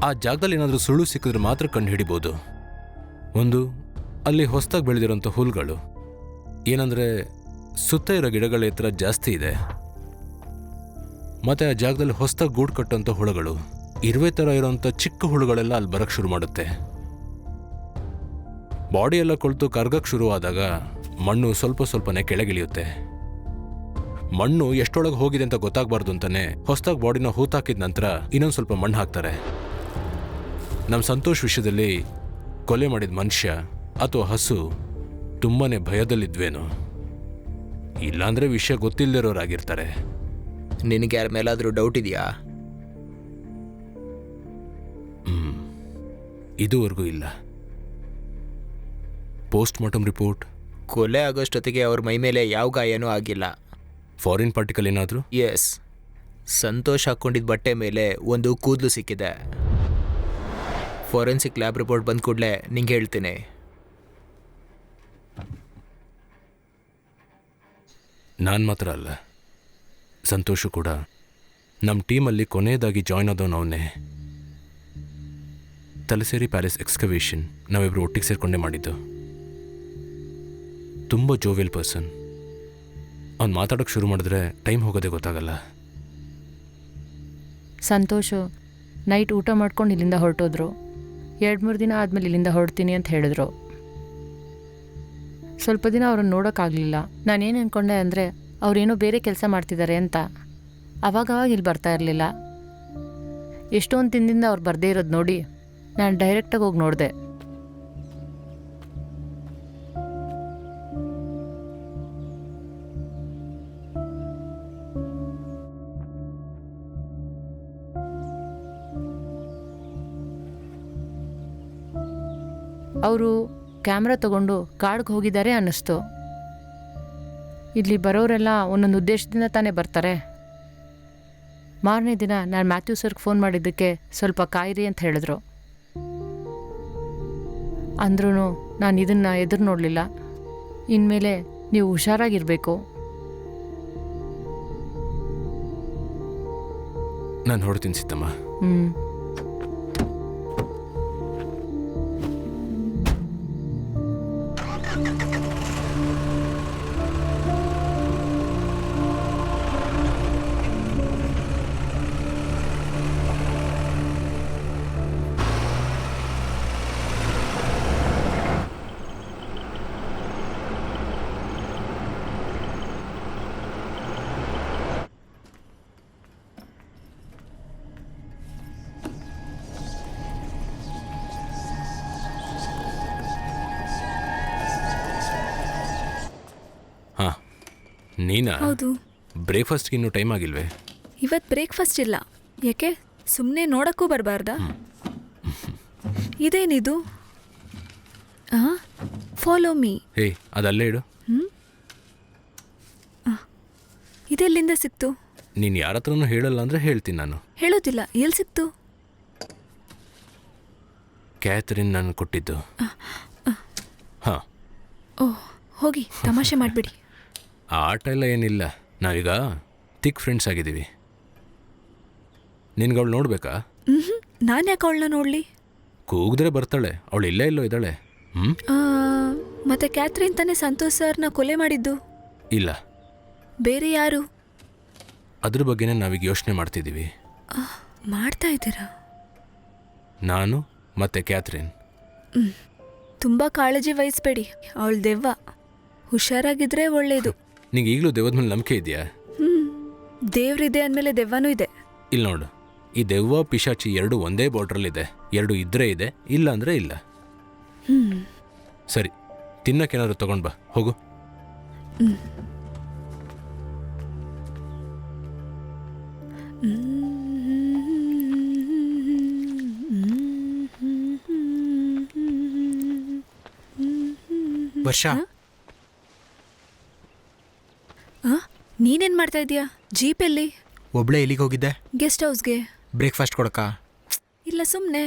ಆ ಜಾಗದಲ್ಲಿ ಏನಾದರೂ ಸುಳ್ಳು ಸಿಕ್ಕಿದ್ರೆ ಮಾತ್ರ ಕಂಡು ಹಿಡಿಬೋದು. ಒಂದು, ಅಲ್ಲಿ ಹೊಸದಾಗಿ ಬೆಳೆದಿರೋಂಥ ಹುಲ್ಗಳು. ಏನಂದರೆ ಸುತ್ತ ಇರೋ ಗಿಡಗಳ ಎತ್ತರ ಜಾಸ್ತಿ ಇದೆ. ಮತ್ತು ಆ ಜಾಗದಲ್ಲಿ ಹೊಸದಾಗಿ ಗೂಡು ಕಟ್ಟೋಂಥ ಹುಳುಗಳು, ಇರುವೆ ಥರ ಇರೋಂಥ ಚಿಕ್ಕ ಹುಳುಗಳೆಲ್ಲ ಅಲ್ಲಿ ಬರೋಕ್ಕೆ ಶುರು ಮಾಡುತ್ತೆ. ಬಾಡಿ ಎಲ್ಲ ಕೊಳ್ತು ಕರ್ಗಕ್ಕೆ ಶುರುವಾದಾಗ ಮಣ್ಣು ಸ್ವಲ್ಪನೇ ಕೆಳಗಿಳಿಯುತ್ತೆ. ಮಣ್ಣು ಎಷ್ಟೊಳಗೆ ಹೋಗಿದೆ ಅಂತ ಗೊತ್ತಾಗಬಾರ್ದು ಅಂತಲೇ ಹೊಸದಾಗಿ ಬಾಡಿನ ಹೂತಾಕಿದ ನಂತರ ಇನ್ನೊಂದು ಸ್ವಲ್ಪ ಮಣ್ಣು ಹಾಕ್ತಾರೆ. ನಮ್ಮ ಸಂತೋಷ್ ವಿಷಯದಲ್ಲಿ ಕೊಲೆ ಮಾಡಿದ ಮನುಷ್ಯ ಅಥವಾ ಹಸು ತುಂಬಾ ಭಯದಲ್ಲಿದ್ವೇನೋ, ಇಲ್ಲಾಂದರೆ ವಿಷಯ ಗೊತ್ತಿಲ್ಲದಿರೋರಾಗಿರ್ತಾರೆ. ನಿನಗೆ ಯಾರ ಮೇಲಾದರೂ ಡೌಟ್ ಇದೆಯಾ? ಇದುವರೆಗೂ ಇಲ್ಲ. Post mortem report? ಕೊಲೆ ಆಗೋಷ್ಟೊತ್ತಿಗೆ ಅವ್ರ ಮೈ ಮೇಲೆ ಯಾವ ಗಾಯನೂ ಆಗಿಲ್ಲ. ಫಾರಿನ್ ಪಾರ್ಟಿಕಲ್ ಏನಾದರೂ? ಎಸ್, ಸಂತೋಷ್ ಹಾಕ್ಕೊಂಡಿದ್ದ ಬಟ್ಟೆ ಮೇಲೆ ಒಂದು ಕೂದಲು ಸಿಕ್ಕಿದೆ. ಫಾರೆನ್ಸಿಕ್ ಲ್ಯಾಬ್ ರಿಪೋರ್ಟ್ ಬಂದ ಕೂಡಲೇ ನಿಂಗೆ ಹೇಳ್ತೀನಿ. ನಾನು ಮಾತ್ರ ಅಲ್ಲ, ಸಂತೋಷು ಕೂಡ ನಮ್ಮ ಟೀಮಲ್ಲಿ ಕೊನೆಯದಾಗಿ ಜಾಯ್ನ್ ಆದವನು ಅವನೇ. ತಲಸೇರಿ ಪ್ಯಾಲೇಸ್ ಎಕ್ಸ್ಕವೇಷನ್ ನಾವಿಬ್ಬರು ಒಟ್ಟಿಗೆ ಸೇರಿಕೊಂಡೇ ಮಾಡಿದ್ದು. ತುಂಬ ಜೋವಿಯಲ್ ಪರ್ಸನ್. ಅವ್ನು ಮಾತಾಡೋಕ್ಕೆ ಶುರು ಮಾಡಿದ್ರೆ ಟೈಮ್ ಹೋಗೋದೇ ಗೊತ್ತಾಗಲ್ಲ. ಸಂತೋಷು ನೈಟ್ ಊಟ ಮಾಡ್ಕೊಂಡು ಇಲ್ಲಿಂದ ಹೊರಟೋದ್ರು. 2-3 ದಿನ ಆದಮೇಲೆ ಇಲ್ಲಿಂದ ಹೊರಡ್ತೀನಿ ಅಂತ ಹೇಳಿದ್ರು. ಸ್ವಲ್ಪ ದಿನ ಅವ್ರನ್ನ ನೋಡೋಕ್ಕಾಗಲಿಲ್ಲ. ನಾನೇನು ಅಂದ್ಕೊಂಡೆ ಅಂದರೆ ಅವರೇನೋ ಬೇರೆ ಕೆಲಸ ಮಾಡ್ತಿದ್ದಾರೆ ಅಂತ. ಅವಾಗವಾಗ ಇಲ್ಲಿ ಬರ್ತಾ ಇರಲಿಲ್ಲ. ಎಷ್ಟೊಂದು ದಿನದಿಂದ ಅವ್ರು ಬರದೇ ಇರೋದು ನೋಡಿ ನಾನು ಡೈರೆಕ್ಟಾಗಿ ಹೋಗಿ ನೋಡಿದೆ. ಅವರು ಕ್ಯಾಮ್ರಾ ತಗೊಂಡು ಕಾಡಿಗೆ ಹೋಗಿದ್ದಾರೆ ಅನ್ನಿಸ್ತು. ಇಲ್ಲಿ ಬರೋರೆಲ್ಲ ಒಂದೊಂದು ಉದ್ದೇಶದಿಂದ ತಾನೇ ಬರ್ತಾರೆ. ಮಾರನೇ ದಿನ ನಾನು ಮ್ಯಾಥ್ಯೂ ಸರ್ಗೆ ಫೋನ್ ಮಾಡಿದ್ದಕ್ಕೆ ಸ್ವಲ್ಪ ಕಾಯಿರಿ ಅಂತ ಹೇಳಿದ್ರು. ಅಂದ್ರೂ ನಾನು ಇದನ್ನು ಎದುರು ನೋಡಲಿಲ್ಲ. ಇನ್ಮೇಲೆ ನೀವು ಹುಷಾರಾಗಿರಬೇಕು. ನಾನು ಹೊಡ್ತೀನಿ ಸೀತಮ್ಮ. ಹಾಂ, ನೀನಾ? ಹೌದು. ಬ್ರೇಕ್ಫಾಸ್ಟ್ಗೆ ಇನ್ನೂ ಟೈಮ್ ಆಗಿಲ್ವೇ? ಇವತ್ತು ಬ್ರೇಕ್ಫಾಸ್ಟ್ ಇಲ್ಲ. ಯಾಕೆ? ಸುಮ್ಮನೆ ನೋಡಕ್ಕೂ ಬರಬಾರ್ದಾ? ಇದೇನಿದು? Follow me. ಏಯ್, ಅದಲ್ಲೇ ಇಡು. ಇದೆಲ್ಲಿಂದ ಸಿಕ್ತು? ನೀನು ಯಾರ ಹತ್ರನೂ ಹೇಳಲ್ಲ ಅಂದರೆ ಹೇಳ್ತೀನಿ ನಾನು. ಹೇಳೋದಿಲ್ಲ. ಎಲ್ಲಿ ಸಿಕ್ತು? ಕ್ಯಾಥರಿನ್ ನಾನು ಕೊಟ್ಟಿದ್ದು. ಹಾಂ. ಓಹ್, ಹೋಗಿ ತಮಾಷೆ ಮಾಡಬೇಡಿ. ಆ ಆಟ ಎಲ್ಲ ಏನಿಲ್ಲ. ನಾವೀಗ ಥಿಕ್ ಫ್ರೆಂಡ್ಸ್ ಆಗಿದ್ದೀವಿ. ನಿನ್ಗೆ ಅವಳು ನೋಡ್ಬೇಕಾ? ನಾನು ಯಾಕೆ ಅವಳನ್ನ ನೋಡಲಿ? ಕೂಗಿದ್ರೆ ಬರ್ತಾಳೆ. ಅವಳು ಇಲ್ಲೇ ಇಲ್ಲೋ ಇದ್ದಾಳೆ. ಮತ್ತೆ ಕ್ಯಾಥರಿನ್ ತಾನೇ ಸಂತೋಷ್ ಸರ್ನ ಕೊಲೆ ಮಾಡಿದ್ದು? ಇಲ್ಲ. ಬೇರೆ ಯಾರು? ಅದ್ರ ಬಗ್ಗೆನೇ ನಾವೀಗ ಯೋಚನೆ ಮಾಡ್ತಿದ್ದೀವಿ. ಮಾಡ್ತಾ ಇದ್ದೀರಾ? ನಾನು ಮತ್ತೆ ಕ್ಯಾಥರಿನ್. ತುಂಬ ಕಾಳಜಿ ವಹಿಸ್ಬೇಡಿ. ಅವಳು ದೆವ್ವ. ಹುಷಾರಾಗಿದ್ರೆ ಒಳ್ಳೇದು. ನಿಂಗೆ ಈಗಲೂ ದೆವ್ವದ ಮೇಲೆ ನಂಬಿಕೆ ಇದೆಯಾ? ದೇವ್ರಿದೆ ಅಂದಮೇಲೆ ದೆವ್ವನೂ ಇದೆ. ಇಲ್ಲಿ ನೋಡು, ಈ ದೆವ್ವ ಪಿಶಾಚಿ ಎರಡು ಒಂದೇ ಬಾರ್ಡ್ರಲ್ಲಿದೆ. ಎರಡು ಇದ್ರೆ ಇದೆ, ಇಲ್ಲ ಅಂದರೆ ಇಲ್ಲ. ಸರಿ, ತಿನ್ನಕ್ಕೇನಾದ್ರು ತಗೊಂಡು ಬಾ. ಹೋಗು. ವರ್ಷ, ನೀನೇನ್ ಮಾಡ್ತಾ ಇದೀಯಾ? ಜೀಪಲ್ಲಿ? ಒಬ್ಳೆ ಎಲ್ಲಿಗೆ ಹೋಗಿದ್ದೆ? ಗೆಸ್ಟ್ ಹೌಸ್ಗೆ. ಬ್ರೇಕ್ಫಾಸ್ಟ್ ಕೊಡಕ್ಕ? ಇಲ್ಲ, ಸುಮ್ಮನೆ.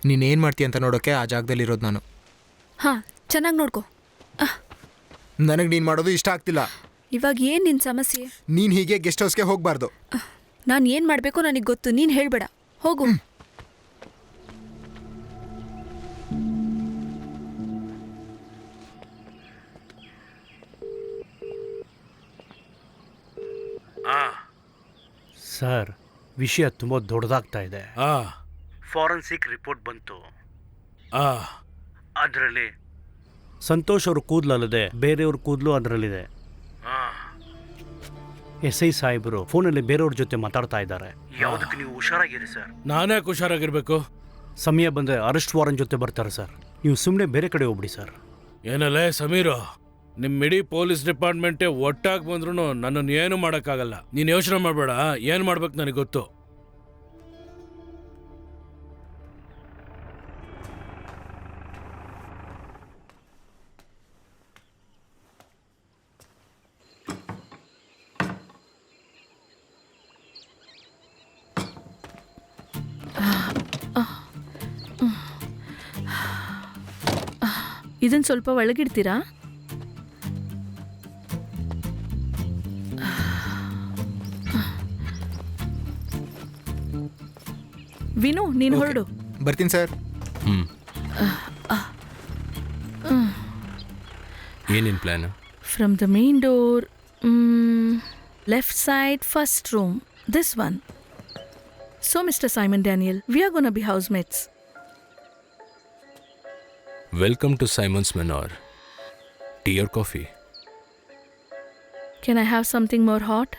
ನೀನೇನು ಮಾಡ್ತೀಯ ಅಂತ ನೋಡೋಕ್ಕೆ ಆ ಜಾಗದಲ್ಲಿರೋದು ನಾನು. ಹಾಂ, ಚೆನ್ನಾಗಿ ನೋಡ್ಕೊ. ನನಗೆ ನೀನು ಮಾಡೋದು ಇಷ್ಟ ಆಗ್ತಿಲ್ಲ. ಇವಾಗ ಏನು ನಿನ್ನ ಸಮಸ್ಯೆ? ನೀನು ಹೀಗೆ ಗೆಸ್ಟ್ ಹೌಸ್ಗೆ ಹೋಗಬಾರ್ದು. ನಾನು ಏನು ಮಾಡಬೇಕು ನನಗೆ ಗೊತ್ತು. ನೀನು ಹೇಳಬೇಡ. ಹೋಗು. ಸರ್, ವಿಷಯ ತುಂಬ ದೊಡ್ಡದಾಗ್ತಾ ಇದೆ. ಫಾರೆನ್ಸಿಕ್ ರಿಪೋರ್ಟ್ ಬಂತು. ಅದರಲ್ಲಿ ಸಂತೋಷ್ ಅವ್ರ ಕೂದಲು ಅಲ್ಲದೆ ಬೇರೆಯವ್ರ ಕೂದಲು ಅದರಲ್ಲಿದೆ. SI ಸಾಹೇಬರು ಫೋನಲ್ಲಿ ಬೇರೆಯವ್ರ ಜೊತೆ ಮಾತಾಡ್ತಾ ಇದ್ದಾರೆ. ಯಾವುದಕ್ಕೆ ನೀವು ಹುಷಾರಾಗಿರಿ ಸರ್. ನಾನ್ಯಾಕೆ ಹುಷಾರಾಗಿರ್ಬೇಕು? ಸಮಯ ಬಂದರೆ ಅರೆಸ್ಟ್ ವಾರೆಂಟ್ ಜೊತೆ ಬರ್ತಾರೆ ಸರ್. ನೀವು ಸುಮ್ಮನೆ ಬೇರೆ ಕಡೆ ಹೋಗ್ಬಿಡಿ ಸರ್. ಏನಲ್ಲೇ ಸಮೀರು, ನಿಮ್ಮ ಇಡೀ ಪೊಲೀಸ್ ಡಿಪಾರ್ಟ್ಮೆಂಟೇ ಒಟ್ಟಾಗಿ ಬಂದ್ರೂ ನನ್ನನ್ನು ಏನು ಮಾಡೋಕ್ಕಾಗಲ್ಲ. ನೀನು ಯೋಚನೆ ಮಾಡಬೇಡ. ಏನು ಮಾಡ್ಬೇಕು ನನಗೆ ಗೊತ್ತು. ಇದನ್ನು ಸ್ವಲ್ಪ ಒಳಗಿಡ್ತೀರಾ? ವಿನು, ನೀನು ಹೊರಡು. ಬರ್ತೀನಿ ಸರ್. ಏನೇನು plan? From the main door, left side, first room, this one. So mister Simon Daniel, we are gonna B housemates. Welcome to Simon's Manor. Tea or coffee? Can I have something more hot?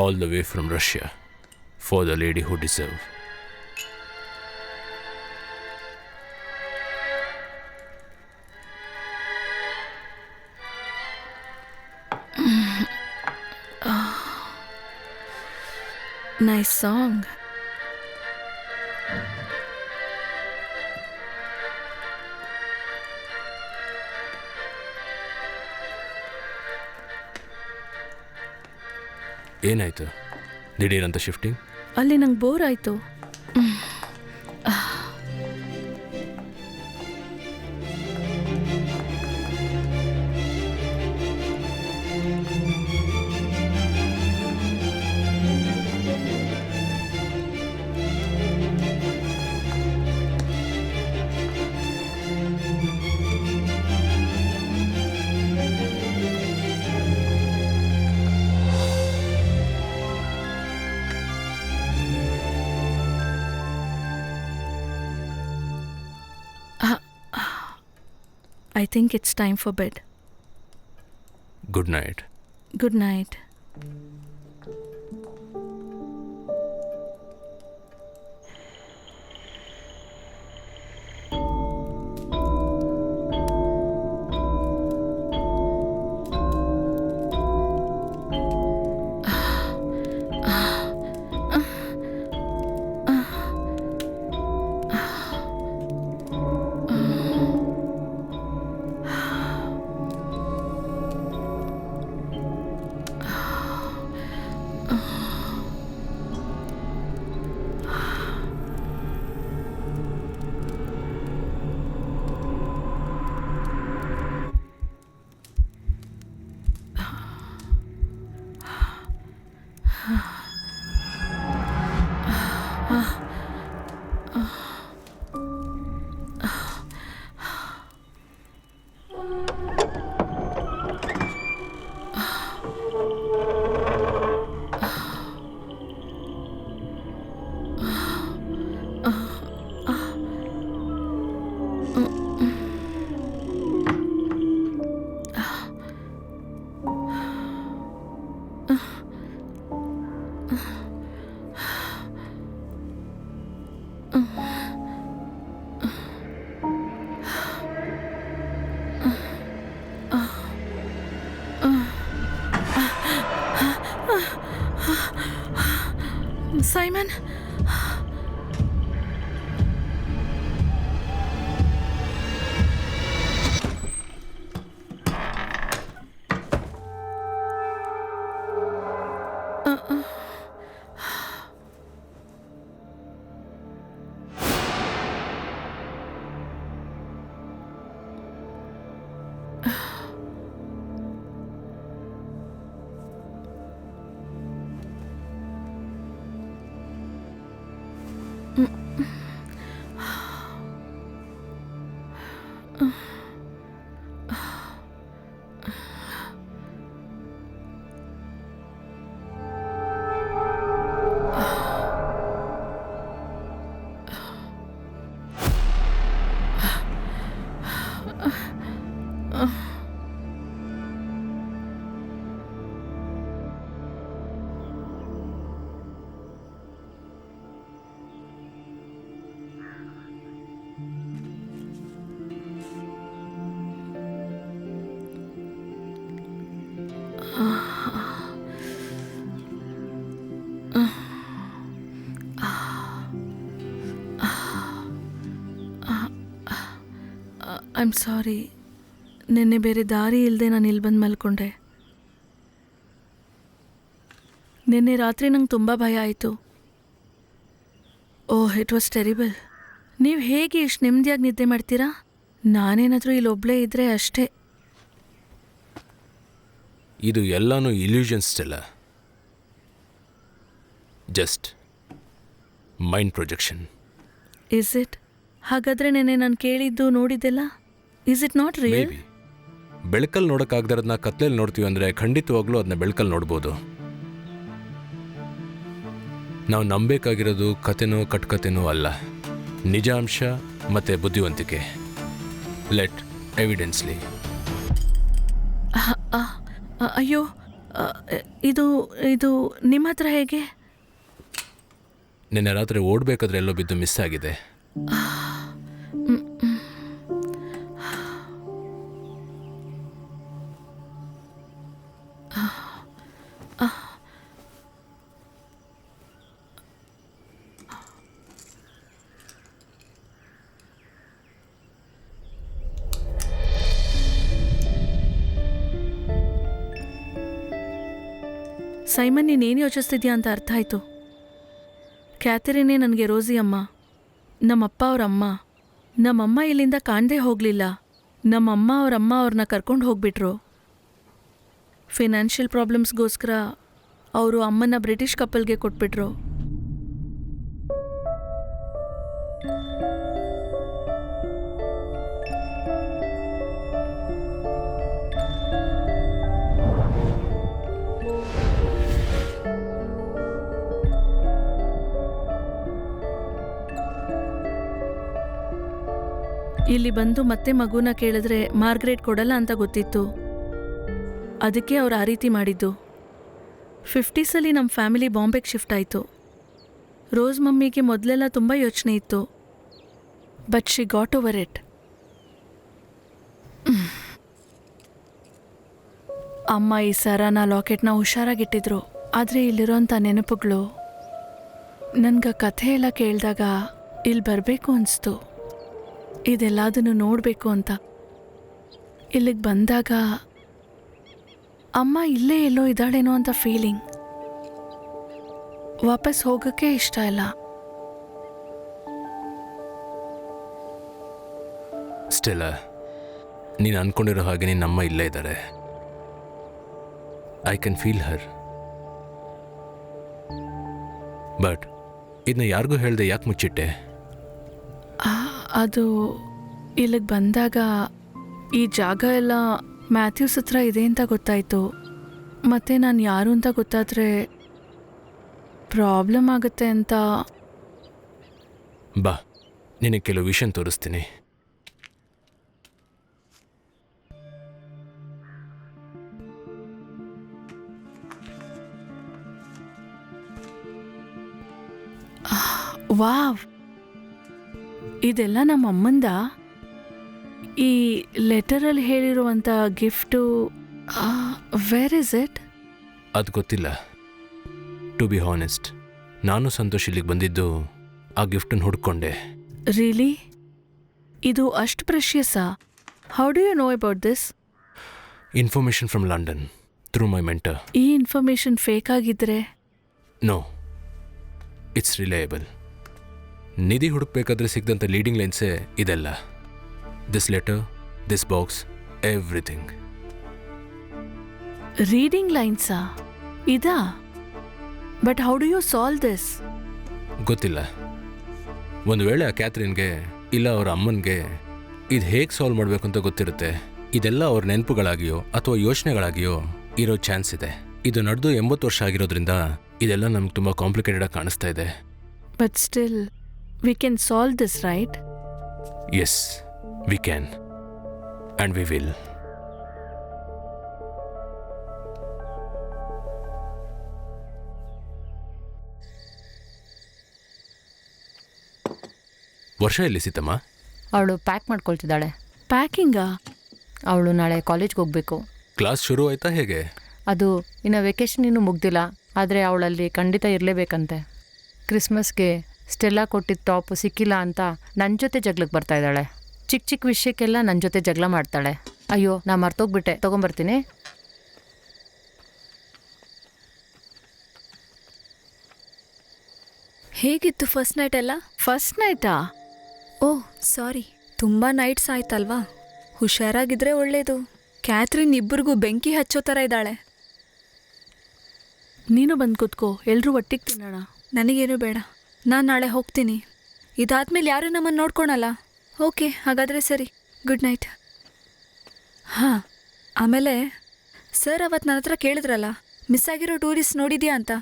All the way from Russia, for the lady who deserve. Nice song. ಏನಾಯ್ತು? ದಿಢೀರಂತ shifting? ಅಲ್ಲಿ ನಂಗೆ bore ಆಯಿತು. I think it's time for bed. Good night. Good night. Simon? I'm sorry. ನಿನ್ನೆ ಬೇರೆ ದಾರಿ ಇಲ್ಲದೆ ನಾನು ಇಲ್ಲಿ ಬಂದು ಮಲ್ಕೊಂಡೆ. ನಿನ್ನೆ ರಾತ್ರಿ ನಂಗೆ ತುಂಬ ಭಯ ಆಯಿತು. ಓಹ್, ಇಟ್ ವಾಸ್ ಟೆರಿಬಲ್. ನೀವು ಹೇಗೆ ಇಷ್ಟು ನೆಮ್ಮದಿಯಾಗಿ ನಿದ್ದೆ ಮಾಡ್ತೀರಾ? ನಾನೇನಾದರೂ ಇಲ್ಲೊಬ್ಬಳೇ ಇದ್ದರೆ ಅಷ್ಟೇ. ಇದು ಎಲ್ಲನೂ ಇಲ್ಯೂಷನ್ಸ್ ಇಲ್ಲ, just mind projection. Is it? ಹಾಗಾದರೆ ನೆನ್ನೆ ನಾನು ಕೇಳಿದ್ದು ನೋಡಿದ್ದೆಲ್ಲ is it not real? Maybe ಬೆಳಕಲ್ಲಿ ನೋಡೋಕ್ಕಾಗ್ದಾರದನ್ನ ಕತ್ಲೆಯಲ್ಲಿ ನೋಡ್ತೀವಿ ಅಂದರೆ ಖಂಡಿತವಾಗ್ಲೂ ಅದನ್ನ ಬೆಳಕಲ್ಲಿ ನೋಡ್ಬೋದು. ನಾವು ನಂಬೇಕಾಗಿರೋದು ಕತೆನೋ ಕಟ್ಕತೆನೋ ಅಲ್ಲ, ನಿಜಾಂಶ ಮತ್ತು ಬುದ್ಧಿವಂತಿಕೆ. ಲೆಟ್ ಎವಿಡೆನ್ಸ್ಲಿ. ಅಯ್ಯೋ, ಇದು ಇದು ನಿಮ್ಮ ಹತ್ರ ಹೇಗೆ? ನಿನ್ನೆ ರಾತ್ರಿ ಓಡಬೇಕಾದ್ರೆ ಎಲ್ಲೋ ಬಿದ್ದು ಮಿಸ್ ಆಗಿದೆ. ಸೈಮನ್ ನೀನೇನು ಯೋಚಿಸ್ತಿದ್ಯಾ ಅಂತ ಅರ್ಥ ಆಯಿತು. ಕ್ಯಾಥರಿನೇ ನನಗೆ ರೋಸಿ ಅಮ್ಮ, ನಮ್ಮಪ್ಪ ಅವರಮ್ಮ. ನಮ್ಮಮ್ಮ ಇಲ್ಲಿಂದ ಕಾಣದೇ ಹೋಗಲಿಲ್ಲ. ನಮ್ಮಮ್ಮ ಅವರಮ್ಮ ಅವ್ರನ್ನ ಕರ್ಕೊಂಡು ಹೋಗ್ಬಿಟ್ರು. ಫಿನಾನ್ಷಿಯಲ್ ಪ್ರಾಬ್ಲಮ್ಸ್ಗೋಸ್ಕರ ಅವರು ಅಮ್ಮನ ಬ್ರಿಟಿಷ್ ಕಪಲ್ಗೆ ಕೊಟ್ಬಿಟ್ರು. ಇಲ್ಲಿ ಬಂದು ಮತ್ತೆ ಮಗುನ ಕೇಳಿದ್ರೆ ಮಾರ್ಗ್ರೆಟ್ ಕೊಡಲ್ಲ ಅಂತ ಗೊತ್ತಿತ್ತು. ಅದಕ್ಕೆ ಅವ್ರು ಆ ರೀತಿ ಮಾಡಿದ್ದು. 50ಸಲ್ಲಿ ನಮ್ಮ ಫ್ಯಾಮಿಲಿ ಬಾಂಬೆಗೆ ಶಿಫ್ಟ್ ಆಯಿತು. ರೋಸ್ ಮಮ್ಮಿಗೆ ಮೊದಲೆಲ್ಲ ತುಂಬ ಯೋಚನೆ ಇತ್ತು, but she got over it. ಅಮ್ಮ ಈ ಸರನ ಲಾಕೆಟ್ನ ಹುಷಾರಾಗಿಟ್ಟಿದ್ರು. ಆದರೆ ಇಲ್ಲಿರೋಂಥ ನೆನಪುಗಳು, ನನಗೆ ಕಥೆ ಎಲ್ಲ ಕೇಳಿದಾಗ ಇಲ್ಲಿ ಬರಬೇಕು ಅನಿಸ್ತು, ಇದೆಲ್ಲದನ್ನು ನೋಡಬೇಕು ಅಂತ. ಇಲ್ಲಿಗೆ ಬಂದಾಗ ಅಮ್ಮ ಇಲ್ಲೇ ಎಲ್ಲೋ ಇದ್ದಾಳೇನೋ ಅಂತ ಫೀಲಿಂಗ್. ವಾಪಸ್ ಹೋಗೋಕ್ಕೆ ಇಷ್ಟ ಇಲ್ಲ. ಸ್ಟೆಲ್ಲ, ನೀನು ಅನ್ಕೊಂಡಿರೋ ಹಾಗೆ ನಿನ್ನಮ್ಮ ಇಲ್ಲೇ ಇದ್ದಾರೆ. I can feel Har. But ಇದನ್ನ ಯಾರಿಗೂ ಹೇಳ್ದೆ ಯಾಕೆ ಮುಚ್ಚಿಟ್ಟೆ? ಅದು ಇಲ್ಲಿಗೆ ಬಂದಾಗ ಈ ಜಾಗ ಎಲ್ಲ ಮ್ಯಾಥ್ಯೂಸ್ ಹತ್ರ ಇದೆ ಅಂತ ಗೊತ್ತಾಯಿತು. ಮತ್ತು ನಾನು ಯಾರು ಅಂತ ಗೊತ್ತಾದರೆ ಪ್ರಾಬ್ಲಮ್ ಆಗುತ್ತೆ ಅಂತ. ಬಾ, ನಿನಗೆ ಕೆಲವು ವಿಷಯ ತೋರಿಸ್ತೀನಿ. ವಾವ್, ಇದೆಲ್ಲ ನಮ್ಮ ಅಮ್ಮಂದ. ಈ ಲೆಟರಲ್ಲಿ ಹೇಳಿರುವಂಥ ಗಿಫ್ಟು ವೇರ್ ಇಸ್ ಇಟ್? ಅದು ಗೊತ್ತಿಲ್ಲ. ಟು ಬಿ ಹಾನೆಸ್ಟ್, ನಾನು ಸಂತೋಷ್ ಇಲ್ಲಿಗೆ ಬಂದಿದ್ದು ಆ ಗಿಫ್ಟನ್ನು ಹುಡ್ಕೊಂಡೆ. ರಿಯಲಿ? ಇದು ಅಷ್ಟು ಪ್ರೆಷಿಯಸ್ಸಾ? How do you know about this? Information from London through my mentor. ಈ ಇನ್ಫಾರ್ಮೇಷನ್ ಫೇಕ್ ಆಗಿದ್ರೆ? No, it's reliable. ನಿಧಿ ಹುಡುಕ್ಬೇಕಾದ್ರೆ ಸಿಗ್ದಂಥ ಲೀಡಿಂಗ್ ಲೈನ್ಸೇ ಇದೆಲ್ಲ. This letter, this box, everything. Reading ಲೈನ್ಸಾ ಇದಾ? But how do you solve this? ಗೊತ್ತಿಲ್ಲ. ಒಂದು ವೇಳೆ ಆ ಕ್ಯಾಥರಿನ್ಗೆ ಇಲ್ಲ ಅವರ ಅಮ್ಮನಿಗೆ ಇದು ಹೇಗೆ ಸಾಲ್ವ್ ಮಾಡಬೇಕು ಅಂತ ಗೊತ್ತಿರುತ್ತೆ. ಇದೆಲ್ಲ ಅವ್ರ ನೆನಪುಗಳಾಗಿಯೋ ಅಥವಾ ಯೋಚನೆಗಳಾಗಿಯೋ ಇರೋ ಚಾನ್ಸ್ ಇದೆ. ಇದು ನಡೆದು 80 ವರ್ಷ ಆಗಿರೋದ್ರಿಂದ ಇದೆಲ್ಲ ನಮ್ಗೆ ತುಂಬ ಕಾಂಪ್ಲಿಕೇಟೆಡ್ ಆಗಿ ಕಾಣಿಸ್ತಾ ಇದೆ. But still we can solve this, right? Yes, we can and we will. ವರ್ಷ ಎಲ್ಲಿ ಸೀತಮ್ಮ? ಅವಳು ಪ್ಯಾಕ್ ಮಾಡ್ಕೊಳ್ತಿದ್ದಾಳೆ. ಪ್ಯಾಕಿಂಗಾ? ಅವಳು ನಾಳೆ ಕಾಲೇಜ್ಗೆ ಹೋಗಬೇಕು. ಕ್ಲಾಸ್ ಶುರು ಆಯ್ತಾ ಹೇಗೆ? ಅದು ಇನ್ನು ವೆಕೇಶನ್ ಇನ್ನೂ ಮುಗ್ದಿಲ್ಲ, ಆದರೆ ಅವಳಲ್ಲಿ ಖಂಡಿತ ಇರಲೇಬೇಕಂತೆ. ಕ್ರಿಸ್ಮಸ್ಗೆ ಸ್ಟೆಲ್ಲಾ ಕೊಟ್ಟಿದ್ದ ಟಾಪು ಸಿಕ್ಕಿಲ್ಲ ಅಂತ ನನ್ನ ಜೊತೆ ಜಗ್ಲಕ್ಕೆ ಬರ್ತಾ ಇದ್ದಾಳೆ. ಚಿಕ್ಕ ಚಿಕ್ಕ ವಿಷಯಕ್ಕೆಲ್ಲ ನನ್ನ ಜೊತೆ ಜಗಳ ಮಾಡ್ತಾಳೆ. ಅಯ್ಯೋ, ನಾ ಮರ್ತೋಗ್ಬಿಟ್ಟೆ, ತೊಗೊಂಬರ್ತೀನಿ. ಹೇಗಿತ್ತು ಫಸ್ಟ್ ನೈಟ್ ಎಲ್ಲ? ಫಸ್ಟ್ ನೈಟಾ? ಓಹ್ ಸಾರಿ, ತುಂಬ ನೈಟ್ಸ್ ಆಯ್ತಲ್ವಾ? ಹುಷಾರಾಗಿದ್ರೆ ಒಳ್ಳೇದು. ಕ್ಯಾಥರಿನ್ ಇಬ್ಬರಿಗೂ ಬೆಂಕಿ ಹಚ್ಚೋ ಥರ ಇದ್ದಾಳೆ. ನೀನು ಬಂದು ಕೂತ್ಕೋ, ಎಲ್ಲರೂ ಒಟ್ಟಿಗೆ ತಿನ್ನೋಣ. ನನಗೇನು ಬೇಡ, ನಾನು ನಾಳೆ ಹೋಗ್ತೀನಿ. ಇದಾದ್ಮೇಲೆ ಯಾರು ನಮ್ಮನ್ನು ನೋಡ್ಕೊಳಲ್ಲ. ಓಕೆ, ಹಾಗಾದರೆ ಸರಿ. Good night. ಹಾಂ, ಆಮೇಲೆ ಸರ್ ಅವತ್ತು ನನ್ನ ಹತ್ರ ಕೇಳಿದ್ರಲ್ಲ, ಮಿಸ್ ಆಗಿರೋ ಟೂರಿಸ್ಟ್ ನೋಡಿದ್ಯಾ ಅಂತ.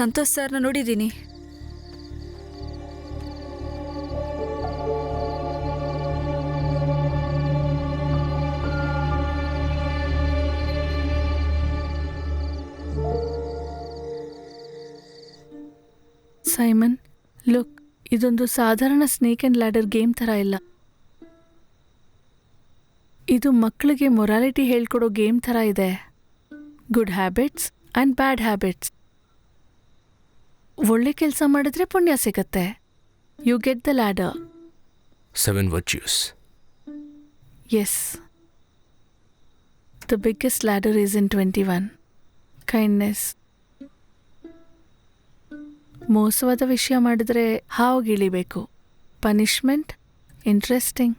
ಸಂತೋಷ್ ಸರ್ನ ನೋಡಿದ್ದೀನಿ. ಸೈಮನ್, ಲುಕ್, ಇದೊಂದು ಸಾಧಾರಣ ಸ್ನೇಕ್ ಆ್ಯಂಡ್ ಲ್ಯಾಡರ್ ಗೇಮ್ ಥರ ಇಲ್ಲ. ಇದು ಮಕ್ಕಳಿಗೆ ಮೊರಾಲಿಟಿ ಹೇಳ್ಕೊಡೋ ಗೇಮ್ ಥರ ಇದೆ. Good habits and bad habits. ಒಳ್ಳೆ ಕೆಲಸ ಮಾಡಿದ್ರೆ ಪುಣ್ಯ ಸಿಗತ್ತೆ. You get the ladder. 7 virtues. Yes, the biggest ladder is in 21. Kindness. ಮೋಸವಾದ ವಿಷಯ ಮಾಡಿದ್ರೆ ಹಾವುಗಿಳಿಬೇಕು. Punishment interesting.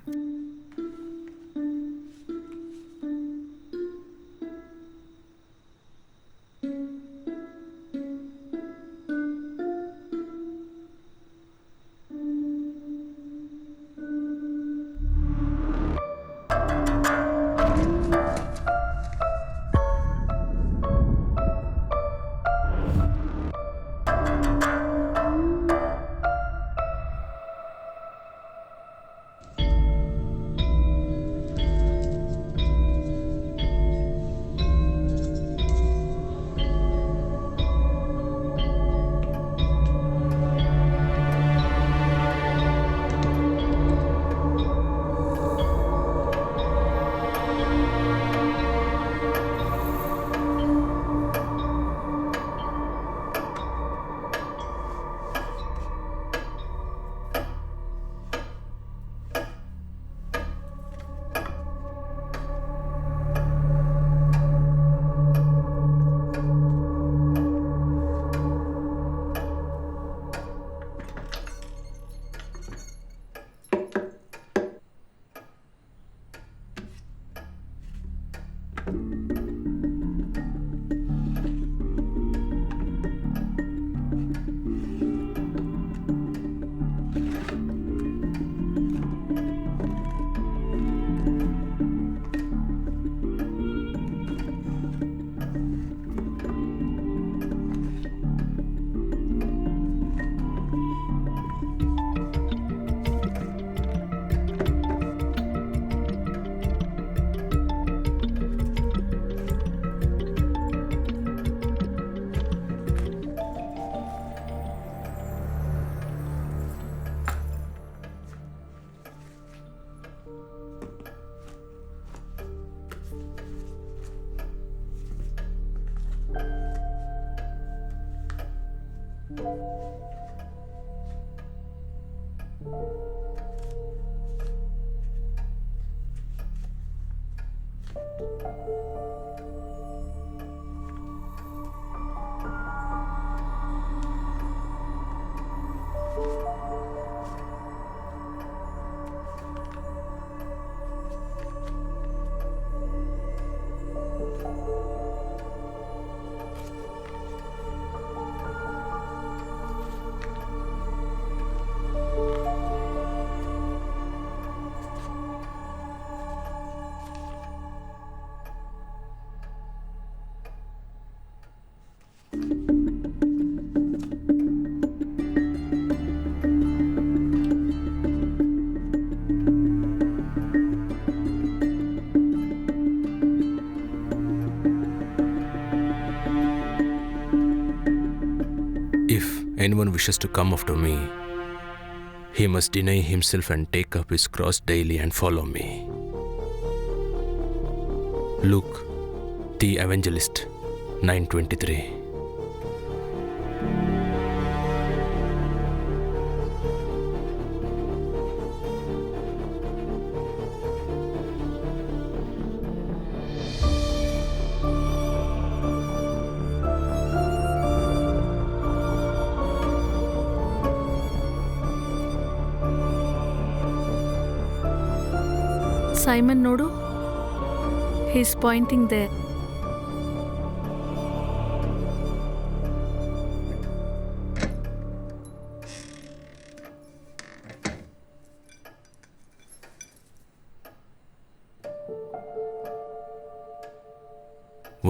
Anyone wishes to come after me, he must deny himself and take up his cross daily and follow me. Luke, the Evangelist, 9:23. Simon ನೋಡು, he's pointing there.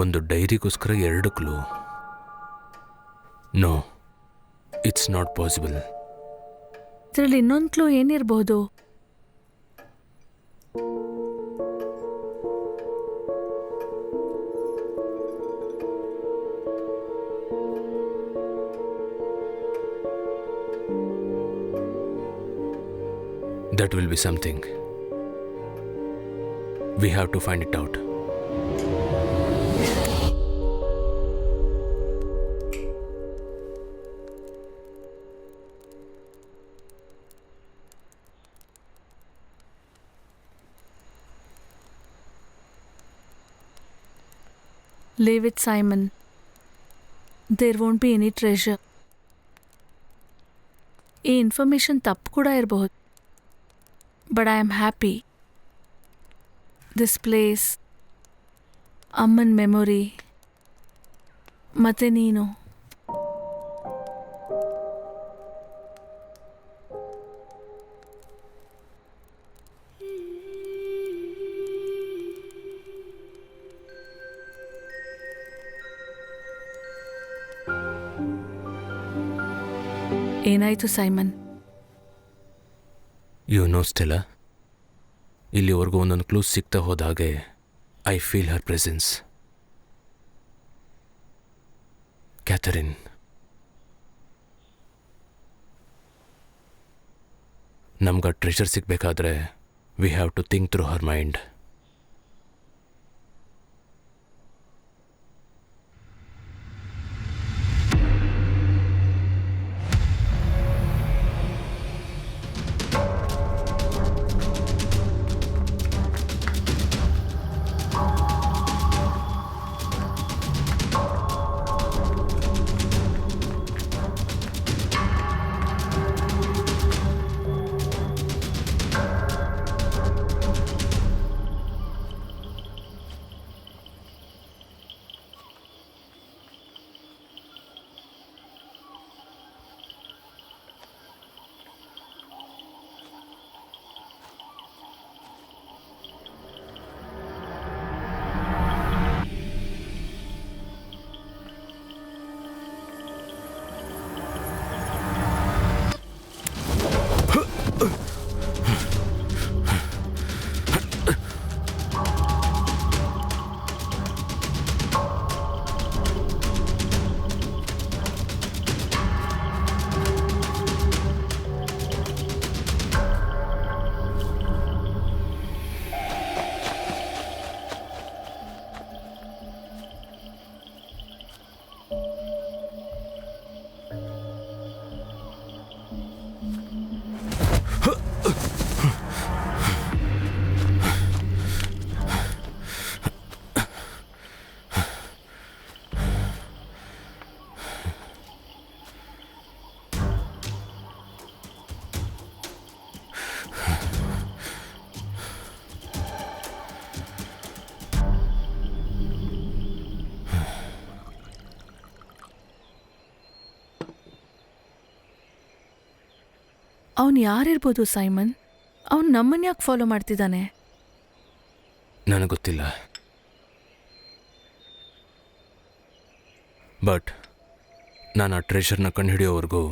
ಒಂದು ಡೈರಿಗೋಸ್ಕರ 2 clue. No, it's not possible. ಇದರಲ್ಲಿ ಇನ್ನೊಂದು clue ಏನಿರ್ಬೋದು? That will be something. We have to find it out. Leave it, Simon. There won't be any treasure. ಈ information ತಪ್ಪು ಕೂಡ ಇರಬಹುದು. But I am happy. This place, ಅಮ್ಮನ memory ಮತ್ತು ನೀನು. ಏನಾಯಿತು ಸೈಮನ್? ನೋ ಸ್ಟೆಲ್ಲ, ಇಲ್ಲಿವರೆಗೂ ಒಂದೊಂದು ಕ್ಲೂಸ್ ಸಿಗ್ತಾ ಹೋದಾಗೆ I feel her presence. Catherine, ನಮ್ಗೆ ಟ್ರೆಷರ್ ಸಿಗಬೇಕಾದ್ರೆ we have to think through her mind. ಅವನು ಯಾರಿರ್ಬೋದು ಸೈಮನ್? ಅವನು ನಮ್ಮನ್ನು ಯಾಕೆ ಫಾಲೋ ಮಾಡ್ತಿದ್ದಾನೆ? ನನಗೆ ಗೊತ್ತಿಲ್ಲ, ಬಟ್ ನಾನು ಆ ಟ್ರೆಷರ್ನ ಕಂಡು ಹಿಡಿಯೋವರೆಗೂ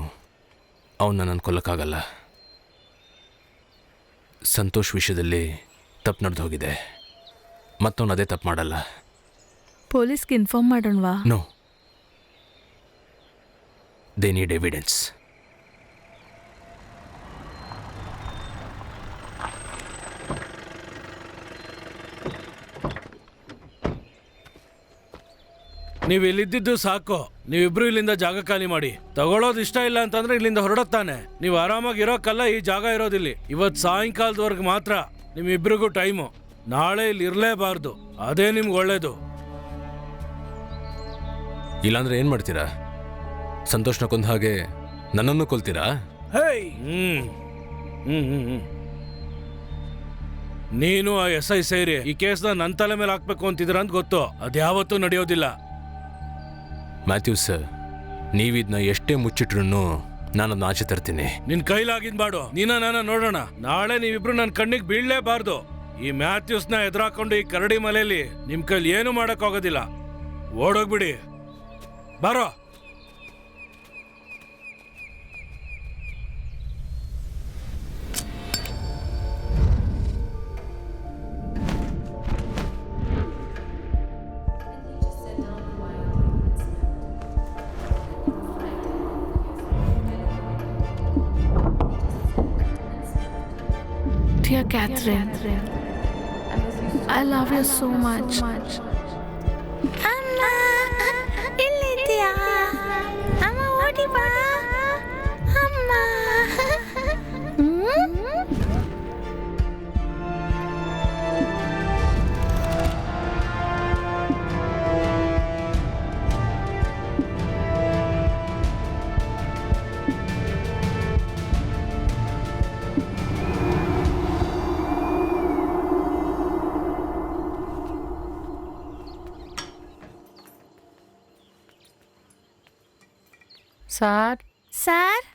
ಅವನ್ನ ನಾನು ಕೊಲ್ಲಕ್ಕಾಗಲ್ಲ. ಸಂತೋಷ್ ವಿಷಯದಲ್ಲಿ ತಪ್ಪು ನಡೆದು ಹೋಗಿದೆ, ಮತ್ತವನು ಅದೇ ತಪ್ಪು ಮಾಡಲ್ಲ. ಪೊಲೀಸ್ಗೆ ಇನ್ಫಾರ್ಮ್ ಮಾಡೋಣವಾ? No, they need evidence. ನೀವು ಇಲ್ಲಿದ್ದು ಸಾಕು. ನೀವಿಬ್ರು ಇಲ್ಲಿಂದ ಜಾಗ ಖಾಲಿ ಮಾಡಿ. ತಗೊಳ್ಳೋದು ಇಷ್ಟ ಇಲ್ಲ ಅಂತಂದ್ರೆ ಇಲ್ಲಿಂದ ಹೊರಡತ್ತಾನೆ. ನೀವು ಆರಾಮಾಗಿ ಇರೋಕ್ಕಲ್ಲ ಈ ಜಾಗ ಇರೋದಿಲ್ಲಿ. ಇವತ್ತು ಸಾಯಂಕಾಲದವರೆಗೆ ಮಾತ್ರ ನಿಮ್ಮಿಬ್ರಿಗೂ ಟೈಮು. ನಾಳೆ ಇಲ್ಲಿ ಇರಲೇಬಾರ್ದು, ಅದೇ ನಿಮ್ಗೆ ಒಳ್ಳೇದು. ಇಲ್ಲಾಂದ್ರೆ ಏನು ಮಾಡ್ತೀರಾ? ಸಂತೋಷ್ನ ಕೊಂದ ಹಾಗೆ ನನ್ನನ್ನು ಕೊಲ್ತೀರಾ? ನೀನು ಆ SI ಸೇರಿ ಈ ಕೇಸ್ನ ನನ್ನ ತಲೆ ಮೇಲೆ ಹಾಕ್ಬೇಕು ಅಂತಿದ್ರ ಅಂತ ಗೊತ್ತು. ಅದ್ಯಾವತ್ತೂ ನಡೆಯೋದಿಲ್ಲ. ಮ್ಯಾಥ್ಯೂಸ್ ಸರ್, ನೀವಿದ್ನ ಎಷ್ಟೇ ಮುಚ್ಚಿಟ್ರು ನಾನು ಅದನ್ನ ಆಚೆ ತರ್ತೀನಿ. ನಿನ್ ಕೈಲಾಗಿದ್ ಬಾಡು. ನಾನ ನೋಡೋಣ. ನಾಳೆ ನೀವಿಬ್ರು ನನ್ನ ಕಣ್ಣಿಗೆ ಬೀಳ್ಲೇಬಾರ್ದು. ಈ ಮ್ಯಾಥ್ಯೂಸ್ನ ಎದುರಾಕೊಂಡು ಈ ಕರಡಿ ಮಲೆಯಲ್ಲಿ ನಿಮ್ ಕೈಲಿ ಏನು ಮಾಡಕ್ ಆಗೋದಿಲ್ಲ. ಓಡೋಗ್ಬಿಡಿ, ಬಾರೋ. Dear Catherine, I love you so much. ಅಮ್ಮ, ಎಲ್ಲಿದ್ದೀಯಾ? ಅಮ್ಮ ಓಡಿ ಬಾ ಅಮ್ಮ. ಸಾರ್ ಸಾರ್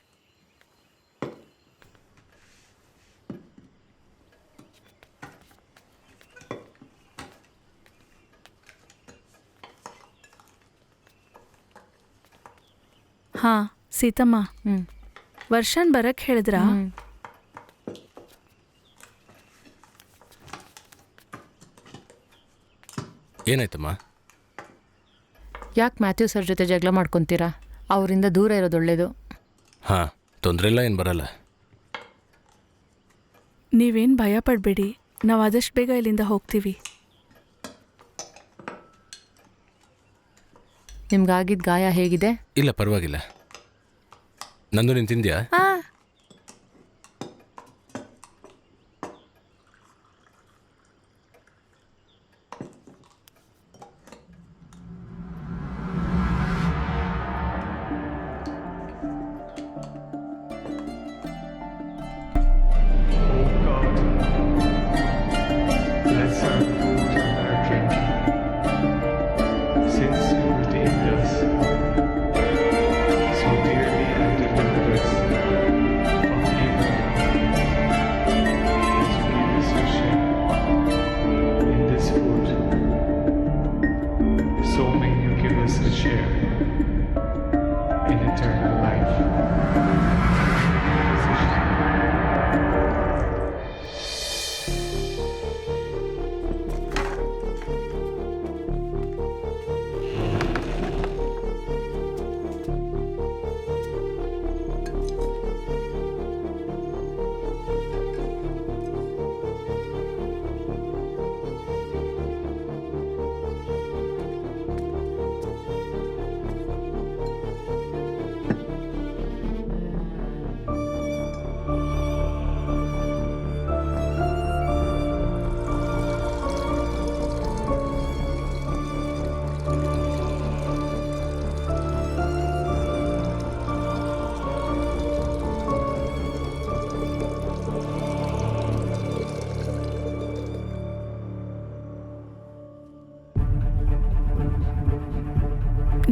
ಹಾ ಸೀತಮ್ಮ, ಹ್ಞೂ ವರ್ಷನ್ ಬರಕ್ ಹೇಳಿದ್ರಾ? ಏನಾಯ್ತಮ್ಮ? ಯಾಕೆ ಮ್ಯಾಥ್ಯೂ ಸರ್ ಜೊತೆ ಜಗಳ ಮಾಡ್ಕೊತೀರಾ? ಅವರಿಂದ ದೂರ ಇರೋದು ಒಳ್ಳೇದು. ಹಾಂ, ತೊಂದರೆ ಇಲ್ಲ, ಏನು ಬರಲ್ಲ. ನೀವೇನು ಭಯ ಪಡಬೇಡಿ, ನಾವು ಆದಷ್ಟು ಬೇಗ ಇಲ್ಲಿಂದ ಹೋಗ್ತೀವಿ. ನಿಮ್ಗಾಗಿದ್ದ ಗಾಯ ಹೇಗಿದೆ? ಇಲ್ಲ, ಪರವಾಗಿಲ್ಲ. ನಂದು ನೀನು ತಿಂದ್ಯಾ? ಹಾ Bless our food and our drink, since you redeemed us so dearly and delivered us from evil. As we also share in this food, so may you give us a share in eternal life.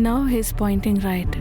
Now he's pointing right.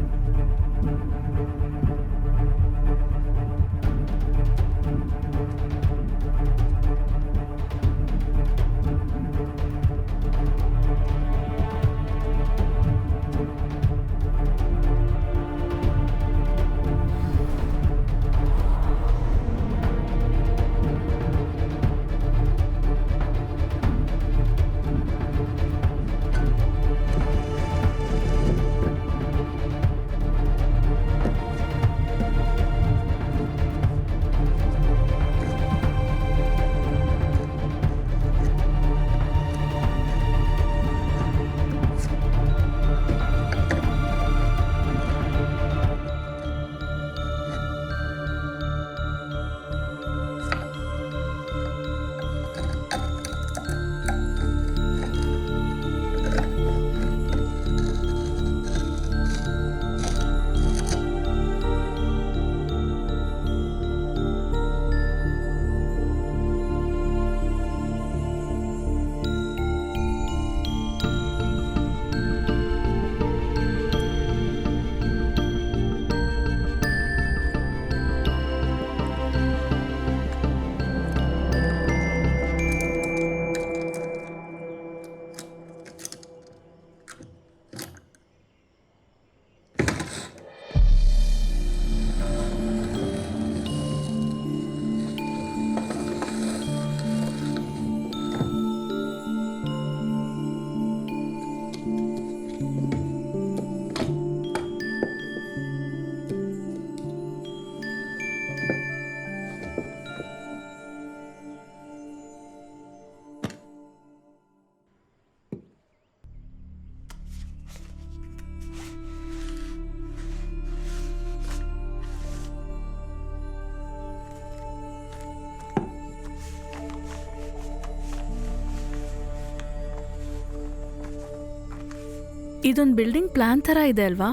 ಇದೊಂದು building plan ಥರ ಇದೆ ಅಲ್ವಾ?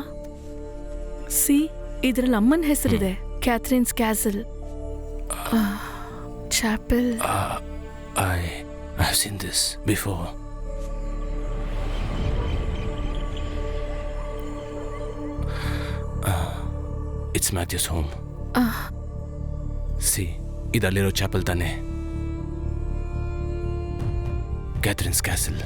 See, ಇದರಲ್ಲಿ ಅಮ್ಮನ ಹೆಸರಿದೆ, Catherine's castle, chapel. I've seen this before. It's Matthew's home. See, ಇದಲ್ಲಿರೋ chapel ತಾನೆ, Catherine's castle.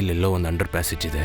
ಇಲ್ಲೆಲ್ಲೋ ಒಂದು ಅಂಡರ್ ಪ್ಯಾಸೇಜ್ ಇದೆ.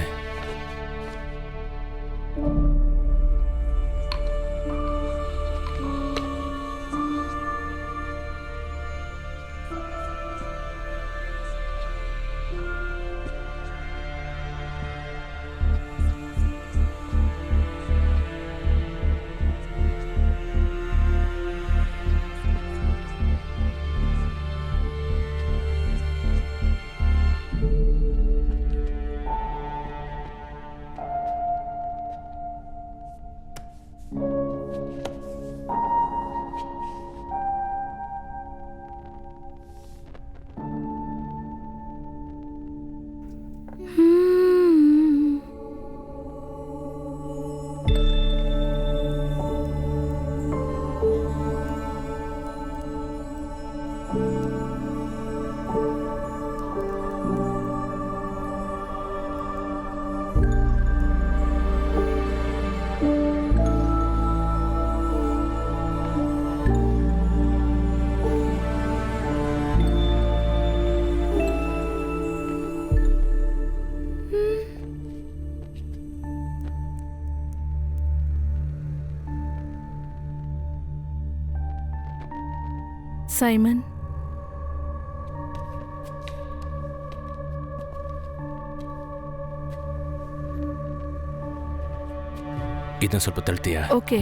ಸೈಮನ್, ಇದನ್ನ ಸ್ವಲ್ಪ ತಳ್ತೀಯಾ? ಓಕೆ.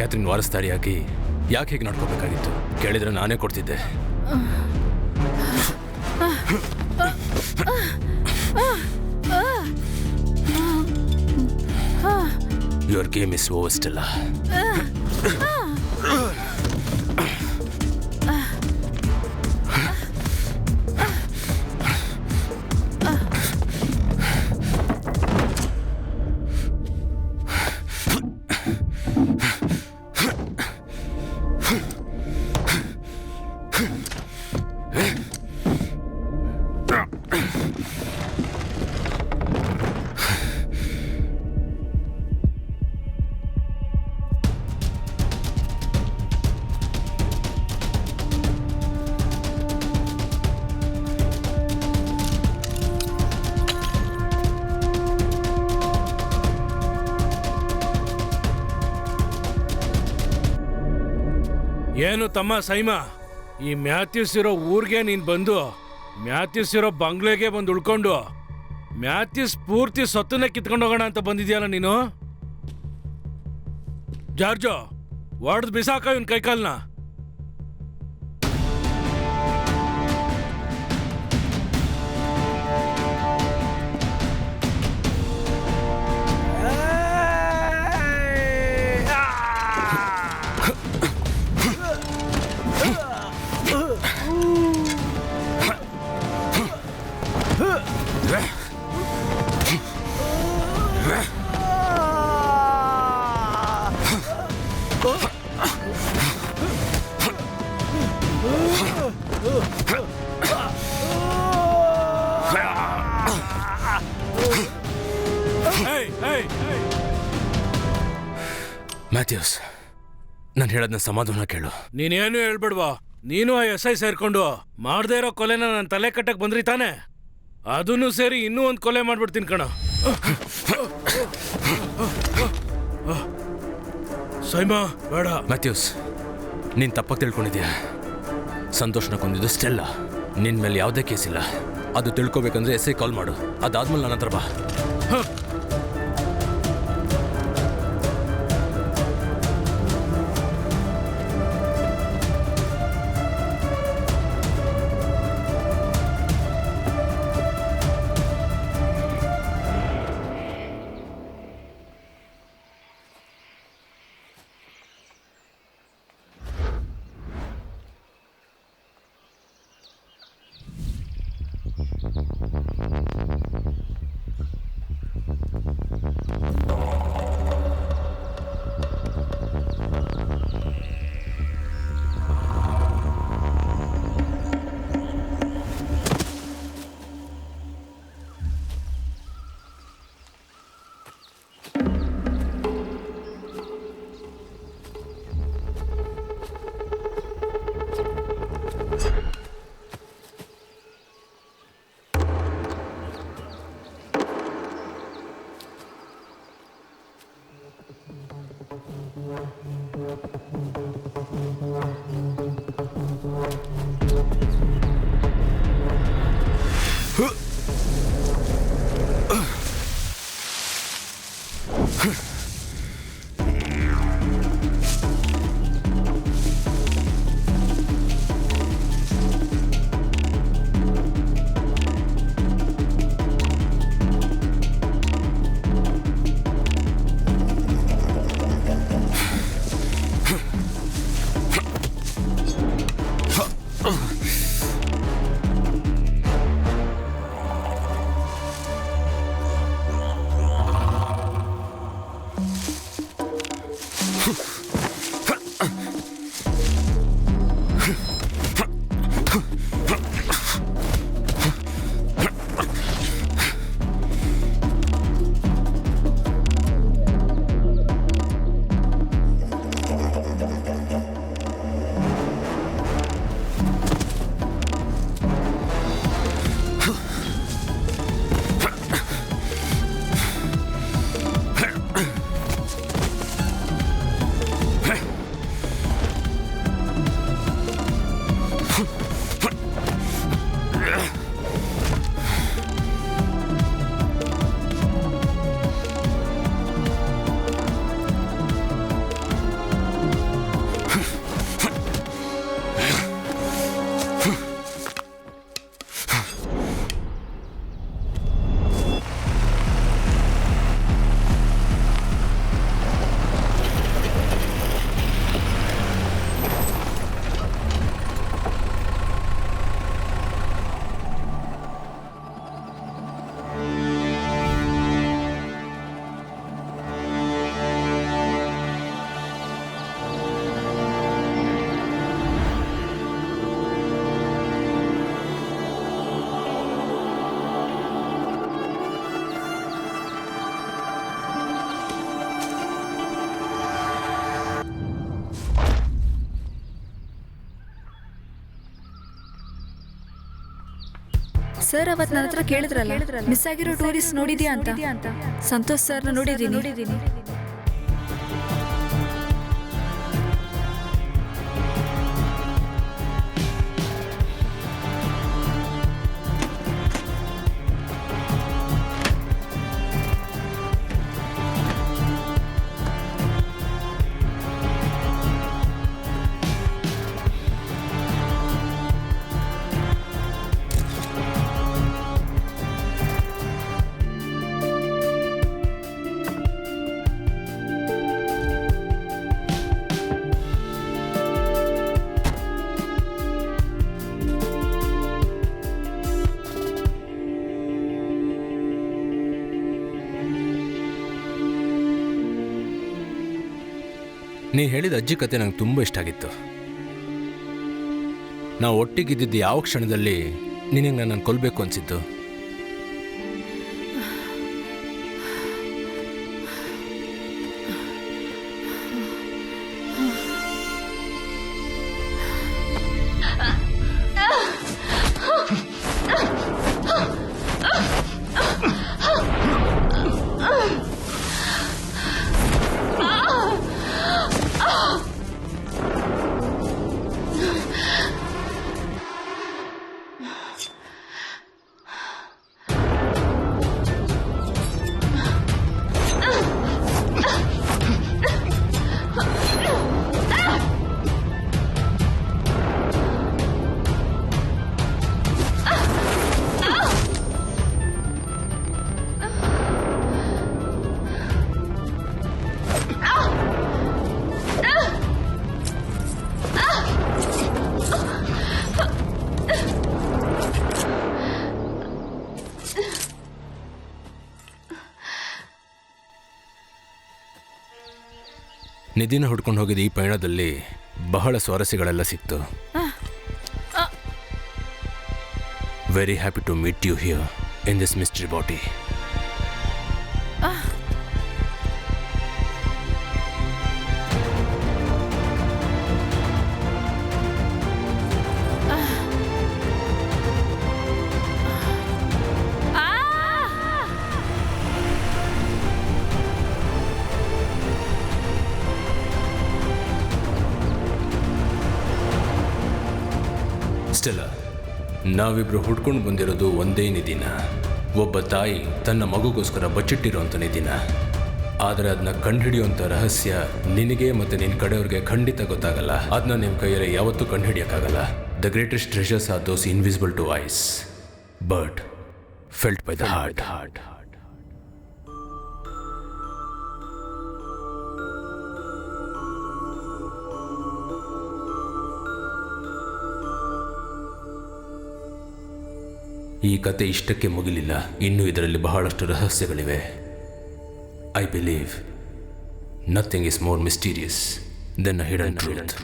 ಕ್ಯಾಥರಿನ್ ವಾರಸ್ದಾರಿಯಾಗಿ ಯಾಕೆ ಹೀಗೆ ನಡ್ಕೋಬೇಕಾಗಿತ್ತು? ಕೇಳಿದ್ರೆ ನಾನೇ ಕೊಡ್ತಿದ್ದೆ. Your game is over still. ಏನು ತಮ್ಮ ಸೈಮಾ, ಈ ಮ್ಯಾಥ್ಯೂಸ್ ಇರೋ ಊರಿಗೆ ನೀನು ಬಂದು ಮ್ಯಾಥ್ಯೂಸ್ ಇರೋ ಬಂಗ್ಲೆಗೆ ಬಂದು ಉಳ್ಕೊಂಡು ಮ್ಯಾಥ್ಯೂಸ್ ಪೂರ್ತಿ ಸೊತ್ತನ್ನ ಕಿತ್ಕೊಂಡು ಹೋಗೋಣ ಅಂತ ಬಂದಿದ್ಯಲ್ಲ ನೀನು? ಜಾರ್ಜೋ, ಒಡ್ದು ಬಿಸಾಕ ಇವನ್ ಕೈಕಾಲ್ನ. ಮ್ಯಾಥ್ಯೂಸ್, ನಾನು ಹೇಳೋದನ್ನ ಸಮಾಧಾನ ಕೇಳು. ನೀನೇನು ಹೇಳ್ಬಿಡ್ವಾ. ನೀನು ಆ SI ಸೇರ್ಕೊಂಡು ಮಾಡದೇ ಇರೋ ಕೊಲೆನ ನನ್ನ ತಲೆ ಕಟ್ಟಕ್ ಬಂದ್ರಿ ತಾನೆ? ಅದನ್ನು ಸೇರಿ ಇನ್ನೂ ಒಂದು ಕೊಲೆ ಮಾಡ್ಬಿಡ್ತೀನಿ ಕಣ. ಸೈಮಾ ಬೇಡ. ಮ್ಯಾಥ್ಯೂಸ್, ನೀನು ತಪ್ಪಾಗಿ ತಿಳ್ಕೊಂಡಿದ್ಯಾ. ಸಂತೋಷನ ಕೊಂದಿದ್ದು ಸ್ಟೆಲ್ಲಾ. ನಿನ್ನ ಮೇಲೆ ಯಾವುದೇ ಕೇಸ್ ಇಲ್ಲ. ಅದು ತಿಳ್ಕೊಬೇಕಂದ್ರೆ SI ಕಾಲ್ ಮಾಡು. ಅದಾದ್ಮೇಲೆ ನನ್ನ ಹತ್ರ ಬಾ. ಸರ್ ಅವತ್ತು ನನ್ನ ಹತ್ರ ಕೇಳಿದ್ರಲ್ಲ ಮಿಸ್ ಆಗಿರೋ ಟೂರಿಸ್ಟ್ ನೋಡಿದ್ಯಾ ಅಂತ. ಸಂತೋಷ್ ಸರ್ನ ನೋಡಿದ್ದೀನಿ. ನೀ ಹೇಳಿದ ಅಜ್ಜಿ ಕತೆ ನಂಗೆ ತುಂಬ ಇಷ್ಟ ಆಗಿತ್ತು. ನಾವು ಒಟ್ಟಿಗಿದ್ದಿದ್ದು ಯಾವ ಕ್ಷಣದಲ್ಲಿ ನಿನಗೆ ನನ್ನನ್ನು ಕೊಲ್ಲಬೇಕು ಅನಿಸಿದ್ದು? ನಿಧಿನ ಹುಡ್ಕೊಂಡು ಹೋಗಿದ್ದ ಈ ಪಯಣದಲ್ಲಿ ಬಹಳ ಸ್ವಾರಸ್ಯಗಳೆಲ್ಲ ಸಿಕ್ತು. Very happy to meet you here in this mystery body. Stella, ನಾವಿಬ್ರು ಹುಡ್ಕೊಂಡು ಬಂದಿರೋದು ಒಂದೇ ನಿಧಿನ. ಒಬ್ಬ ತಾಯಿ ತನ್ನ ಮಗುಗೋಸ್ಕರ ಬಚ್ಚಿಟ್ಟಿರೋಂಥ ನಿಧಿನ. ಆದರೆ ಅದನ್ನ ಕಂಡುಹಿಡಿಯುವಂಥ ರಹಸ್ಯ ನಿನಗೆ ಮತ್ತು ನಿನ್ನ ಕಡೆಯವ್ರಿಗೆ ಖಂಡಿತ ಗೊತ್ತಾಗಲ್ಲ. ಅದನ್ನ ನಿಮ್ಮ ಕೈಯಲ್ಲಿ ಯಾವತ್ತೂ ಕಂಡುಹಿಡಿಯೋಕ್ಕಾಗಲ್ಲ. The greatest treasures are those invisible to eyes but felt by the heart. ಈ ಕತೆ ಇಷ್ಟಕ್ಕೆ ಮುಗಿಲಿಲ್ಲ. ಇನ್ನೂ ಇದರಲ್ಲಿ ಬಹಳಷ್ಟು ರಹಸ್ಯಗಳಿವೆ. I believe nothing is more mysterious than a hidden truth.